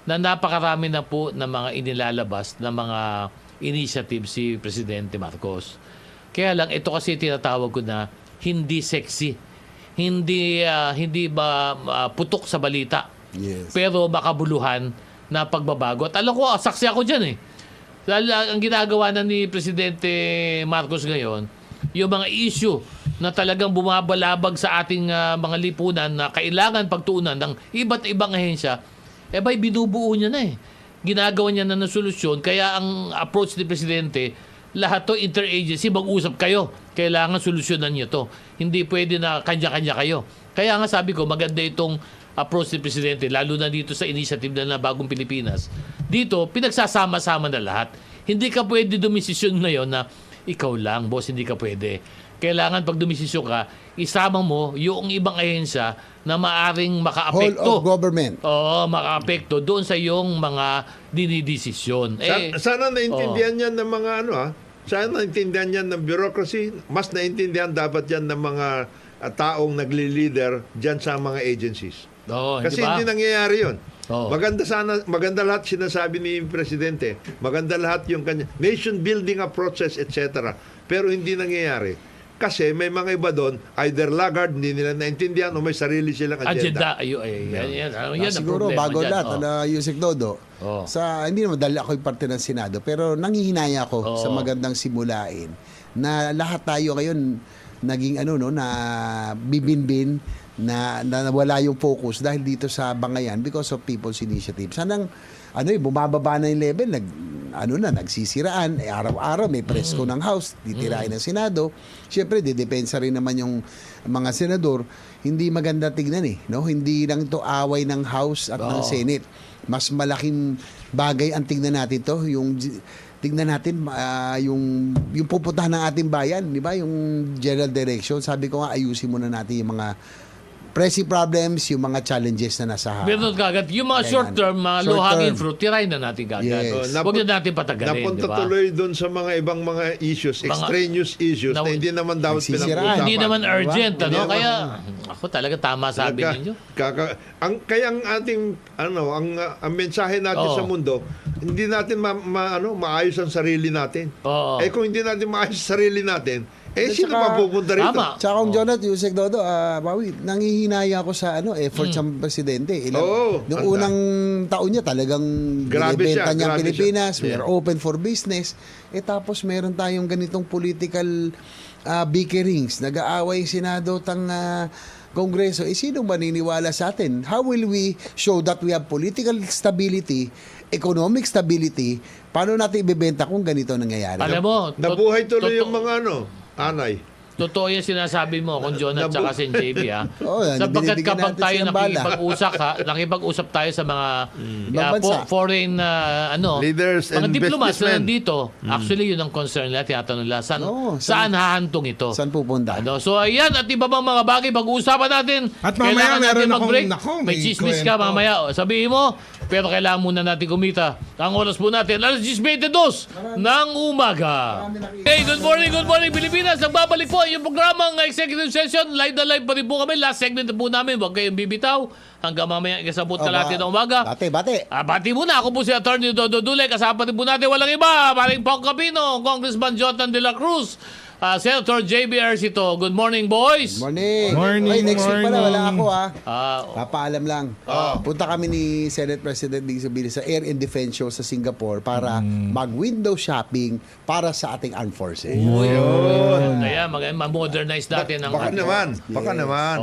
na napakarami na po ng mga inilalabas na mga initiative si Presidente Marcos. Kaya lang, ito kasi tinatawag ko na hindi sexy. Hindi ba putok sa balita. Yes. pero makabuluhan na pagbabago. At alam ko, saksi ako dyan eh. Dahil ang ginagawa na ni Presidente Marcos ngayon, yung mga issue na talagang bumabalabag sa ating mga lipunan na kailangan pagtuunan ng iba't ibang ahensya, binubuo niya na eh. Ginagawa niya na ng solusyon. Kaya ang approach ni Presidente, lahat to interagency, mag-usap kayo. Kailangan solusyonan niyo to. Hindi pwede na kanya-kanya kayo. Kaya nga sabi ko, maganda itong approach ni Presidente, lalo na dito sa initiative na Bagong Pilipinas. Dito, pinagsasama-sama na lahat. Hindi ka pwede dumisisyon ngayon na ikaw lang, boss, hindi ka pwede. Kailangan pag dumisisyon ka, isama mo yung ibang ahensya na maaring makaapekto. Whole of government. Oo, makaapekto doon sa iyong mga dinidesisyon. Sana naintindihan yan ng mga sana naintindihan yan ng bureaucracy. Mas naintindihan dapat yan ng mga taong nagli-leader dyan sa mga agencies. Kasi hindi nangyayari yun. Maganda lahat sinasabi ni Presidente. Maganda lahat yung kanya nation building approaches, etc. Pero hindi nangyayari. Kasi may mga iba doon, either laggard, hindi nila naintindihan, o may sarili silang agenda. Yan ang Siguro, problema bago dyan. lahat, Yusek Dodo, hindi naman dahil ako'y parte ng Senado, pero nangihinaya ako sa magandang simulain na lahat tayo ngayon naging na bibinbin na wala yung focus dahil dito sa bangayan because of People's Initiative. Sanang bumababa na yung level, nagsisiraan, araw-araw may presko ng House, titirahin ng Senado. Siyempre, didepensa rin naman yung mga senador. Hindi maganda tignan no? Hindi lang to away ng House at ng Senate. Mas malaking bagay ang tignan natin to, tignan natin yung pupuntahan ng ating bayan, di ba? Yung general direction. Sabi ko nga, ayusin muna natin yung mga pressing problems, yung mga challenges na nasa Meron kagad. Yung mga short-term, mga low-hanging fruit, tirahin na natin kagad. Yes. Huwag na natin patagalin, Napunta di ba? tuloy doon sa mga ibang mga issues, extraneous issues na hindi naman dapat nagsisiraan. pinag-usapan. Hindi naman urgent, Hindi naman. Kaya, ako talaga tama sabi ninyo. Kaya ang ating ang mensahe natin sa mundo, hindi natin maayos ang sarili natin. Kung hindi natin maayos ang sarili natin, sino mapupunta rito? Tama. Tsaka kung Jonat, Yusek Dodo, Bawi, nangihinaya ako sa efforts ng Presidente. Noong unang taon niya talagang Grabe binibenta siya, niya ang grabe Pilipinas, siya. we are open for business. Tapos meron tayong ganitong political bickerings, nag-aaway Senado tang Kongreso. Sino maniniwala sa atin? How will we show that we have political stability, economic stability? Paano natin ibebenta kung ganito nangyayari? Alam mo, Nabuhay tuloy yung mga anay. Totoo yung sinasabi mo kung John at saka si JB sapagkat binibigyan kapag natin tayo silang bala. nakipag-usap tayo sa mga bansa. foreign Leaders mga and diplomats na businessmen. nandito, actually yun ang concern nila, tinatanong nila, saan hahantong ito? Saan pupunta? So ayan, at iba bang mga bagay pag-uusapan natin. At mamaya Kailangan meron natin akong- mag-break. nako, May may chismis ka kwento. mamaya. Sabihin mo, pero kailangan muna natin kumita. Ang oras po natin, alas 10:22 ng umaga. Hey, good morning Pilipinas. Nagbabalik po yung programang executive session. Live na live pa rin po kami. Last segment na po namin. Huwag kayong bibitaw. Hanggang mamaya ikasabot kalahati ng umaga. Bate. Bati muna. Ako po si Atty. Dodo Dulay. Kasama pa rin po natin walang iba. Paring Pong Capino, Congressman Jotan de la Cruz, Senator J.B. Ercito. Good morning, boys. Morning. Morning, Ay, next week pala, wala ako Papaalam lang. Punta kami ni Senate President Dig Sabili sa Air and Defense Show sa Singapore para mag-window shopping para sa ating armed forces. Kaya mag-modernize natin ang... Baka naman.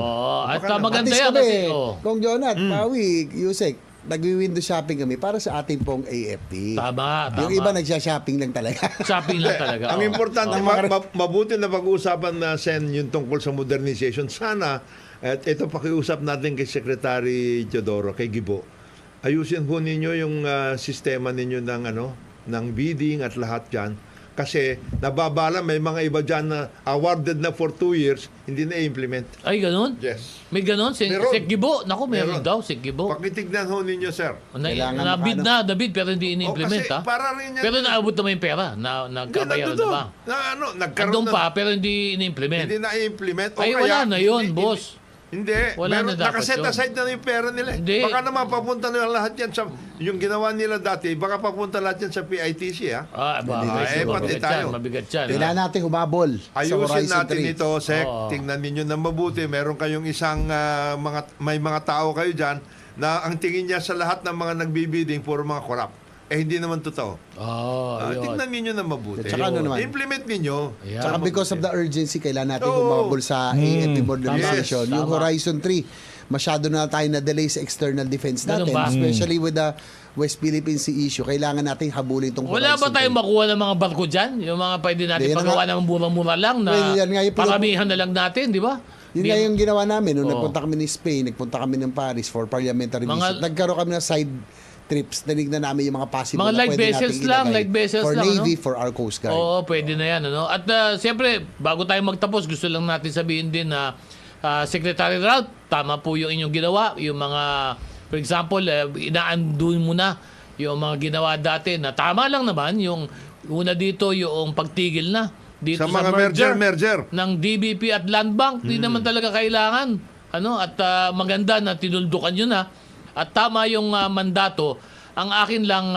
At At maganda least yan kami, kasi... Kung Jonat, Pawi, Yusek, nag-window shopping kami para sa ating pong AFP. Tama. Yung iba nagsha-shopping lang talaga. Shopping lang talaga. Ang importante, mabuti na pag-uusapan na Sen yung tungkol sa modernization. Sana, at ito pakiusap natin kay Secretary Teodoro, kay Gibo. Ayusin po ninyo yung sistema ninyo ng bidding at lahat yan. Kasi nababala, may mga iba dyan na awarded na for 2 years, hindi na-implement. Ay, ganun? Yes. May ganun? Meron. Gibo? Naku, meron daw, Gibo. Pakitignan ho ninyo, sir. Kailangan Nabid pero hindi ini-implement, kasi para rin yan. Pero naabot naman yung pera. Nagkabayaran na ba? Nagkaroon Andun pa, pero hindi ini-implement. Hindi na-implement. Ay, wala na yun, boss. Hindi. Wala na dapat nakaset yun. aside na yung pera nila. Hindi. Baka naman papunta nila lahat yan sa... Yung ginawa nila dati, baka papunta lahat yan sa PITC, ha? Pati tayo. Mabigat yan. Kailangan natin humabol sa Ayusin Horizon natin 3. ito, Sek. Oo. Tingnan ninyo na mabuti. Meron kayong isang may mga tao kayo dyan na ang tingin niya sa lahat ng mga nagbibidding puro mga corrupt. Hindi naman totoo. Yun. Tingnan ninyo na mabuti. At saka ano naman? Implement ninyo. Ayan. Tsaka because of the urgency, kailangan natin Oo. humabol sa AFP modernization. Yes, Yung tama. Horizon 3, masyado na tayo na-delay sa external defense Ganun natin. ba? Especially with the West Philippine Sea issue. Kailangan natin habulin itong Wala ba Horizon tayong 3. makuha ng mga barko dyan? Yung mga pwede natin Yan pagawa nga. ng mura-mura lang na Well, yan nga yung paramihan na lang natin, di ba? Yun nga yung ginawa namin. Nung Oo. nagpunta kami ni Spain, nagpunta kami ng Paris for parliamentary Mga- visit. Nagkaroon kami ng side trips. Tinignan namin yung mga possible Mga na light pwede vessels nating lang, ilagay light vessels for lang, Navy, no? for our Coast Guard. Oo, pwede na yan. Ano? At siyempre, bago tayo magtapos, gusto lang natin sabihin din na Secretary Ralph, tama po yung inyong ginawa. Yung mga, for example, inaan-doon mo na yung mga ginawa dati na tama lang naman. Yung una dito, yung pagtigil na dito Sa mga merger. ng DBP at Land Bank. Di naman talaga kailangan. Ano? At maganda na tinuldukan nyo na. At tama yung mandato. Ang akin lang,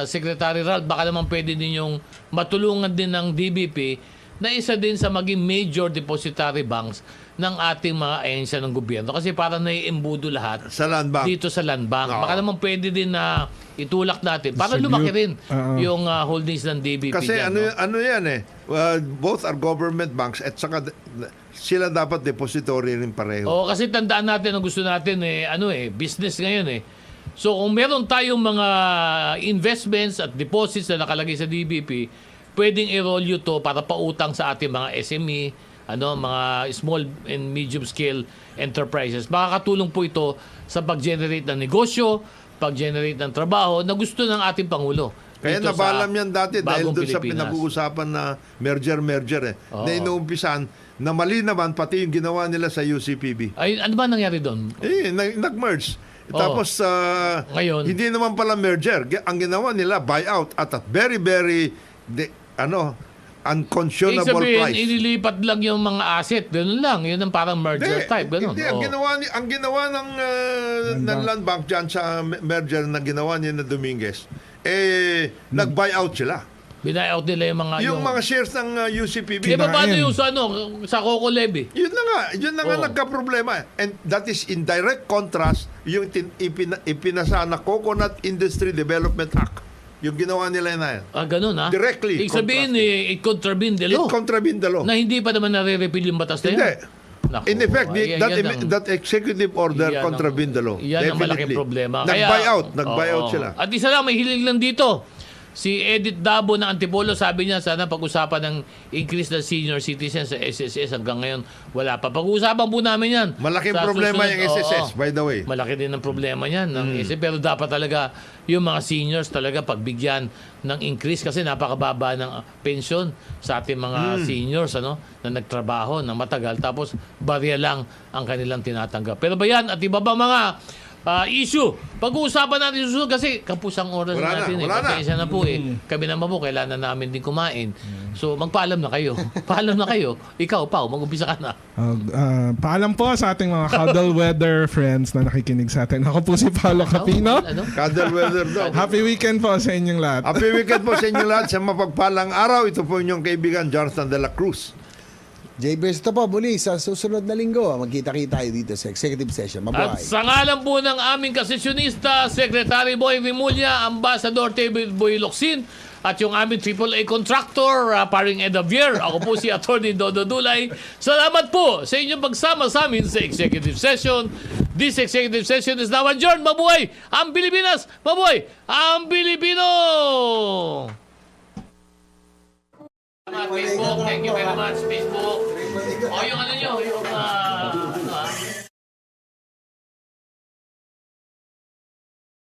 Secretary Ralph, baka naman pwede ninyong matulungan din ng DBP na isa din sa maging major depository banks ng ating mga ahensya ng gobyerno. Kasi parang naiimbudo lahat Sa land bank. dito sa Land Bank. Oo. Baka naman pwede din na itulak natin para Distribute. lumaki rin Oo. yung holdings ng DBP. Kasi dyan, ano yan both are government banks at saka sila dapat depository rin pareho. Oo, kasi tandaan natin ang gusto natin business ngayon eh. So kung meron tayong mga investments at deposits na nakalagay sa DBP, pwedeng i-roll you to para pautang sa ating mga SME, mga small and medium scale enterprises. Makakatulong po ito sa pag-generate ng negosyo, pag-generate ng trabaho na gusto ng ating Pangulo. Kaya dito nabalam sa yan dati dahil bagong doon sa Pilipinas. pinag-uusapan na merger Oo. na inuumpisan na mali naman pati yung ginawa nila sa UCPB. Ay, ano ba nangyari doon? Nag-merge. Oo. Tapos Ngayon? hindi naman pala merger. Ang ginawa nila buyout at a very very unconscionable Ibig sabihin, price. inilipat lang yung mga asset. Ganun lang. Yun ang parang merger type. Ganun. Hindi, Oo. ang ginawa ng Land Bank dyan sa merger na ginawa niya na Dominguez, nag-buyout sila. Binayout nila yung mga... Yung mga shares ng UCPB. Di ba paano Kinain. yung sa Coco Levy? Yun na nga Oo. nagka-problema. And that is in direct contrast yung ipinasa na Coconut Industry Development Act. Yung ginawa nila na yan. Ganun ha? Directly Ibig sabihin, it contravened the law. It contravened the law. Na hindi pa naman nare-repeal yung batas na yan. Hindi. Naku, In effect, yan ang- that executive order yan ang- contravened the law. Yan ang malaking Definitely. problema. Nag-buyout Oo. sila. At isa lang, may hiling lang dito. Si Edith Dabo ng Antipolo, sabi niya, sana pag-usapan ng increase ng senior citizens sa SSS. Hanggang ngayon, wala pa. Pag-uusapan po namin yan. Malaking Sa problema susunod. yung SSS, Oo. by the way. Malaki din ang problema niyan ng SSS. Pero dapat talaga yung mga seniors talaga pagbigyan ng increase kasi napakababa ng pensyon sa ating mga seniors na nagtrabaho ng matagal tapos barya lang ang kanilang tinatanggap. Pero ba yan at iba ba mga issue? Pag-uusapan natin susunod kasi kapusang oras Wala na, natin. wala na. Pasensya na po Kami naman po, kailangan namin din kumain. So magpaalam na kayo. Paalam na kayo. Ikaw, Pao, mag-umpisa ka na. Paalam po sa ating mga cuddle weather friends na nakikinig sa atin. Ako po si Paolo Capino. Ano? Cuddle weather daw. Happy weekend po sa inyong lahat. Happy weekend po sa inyo lahat. Sa mapagpalang araw, ito po inyong kaibigan, Jonathan de la Cruz. JBS, ito po muli sa susunod na linggo. Magkita-kita tayo dito sa executive session. At Mabuhay. sa ngalan po ng aming kasesyonista, Secretary Boy Rimulya, Ambassador David Boy Locsin, at yung aming AAA contractor, paring Ed Javier, ako po si Atty. Dodo Dulay. Salamat po sa inyong pagsama sa amin sa executive session. This executive session is now adjourned. Mabuhay ang Pilipinas! Mabuhay ang Pilipino! Facebook, thank you very much, Facebook. O yung ano nyo, yung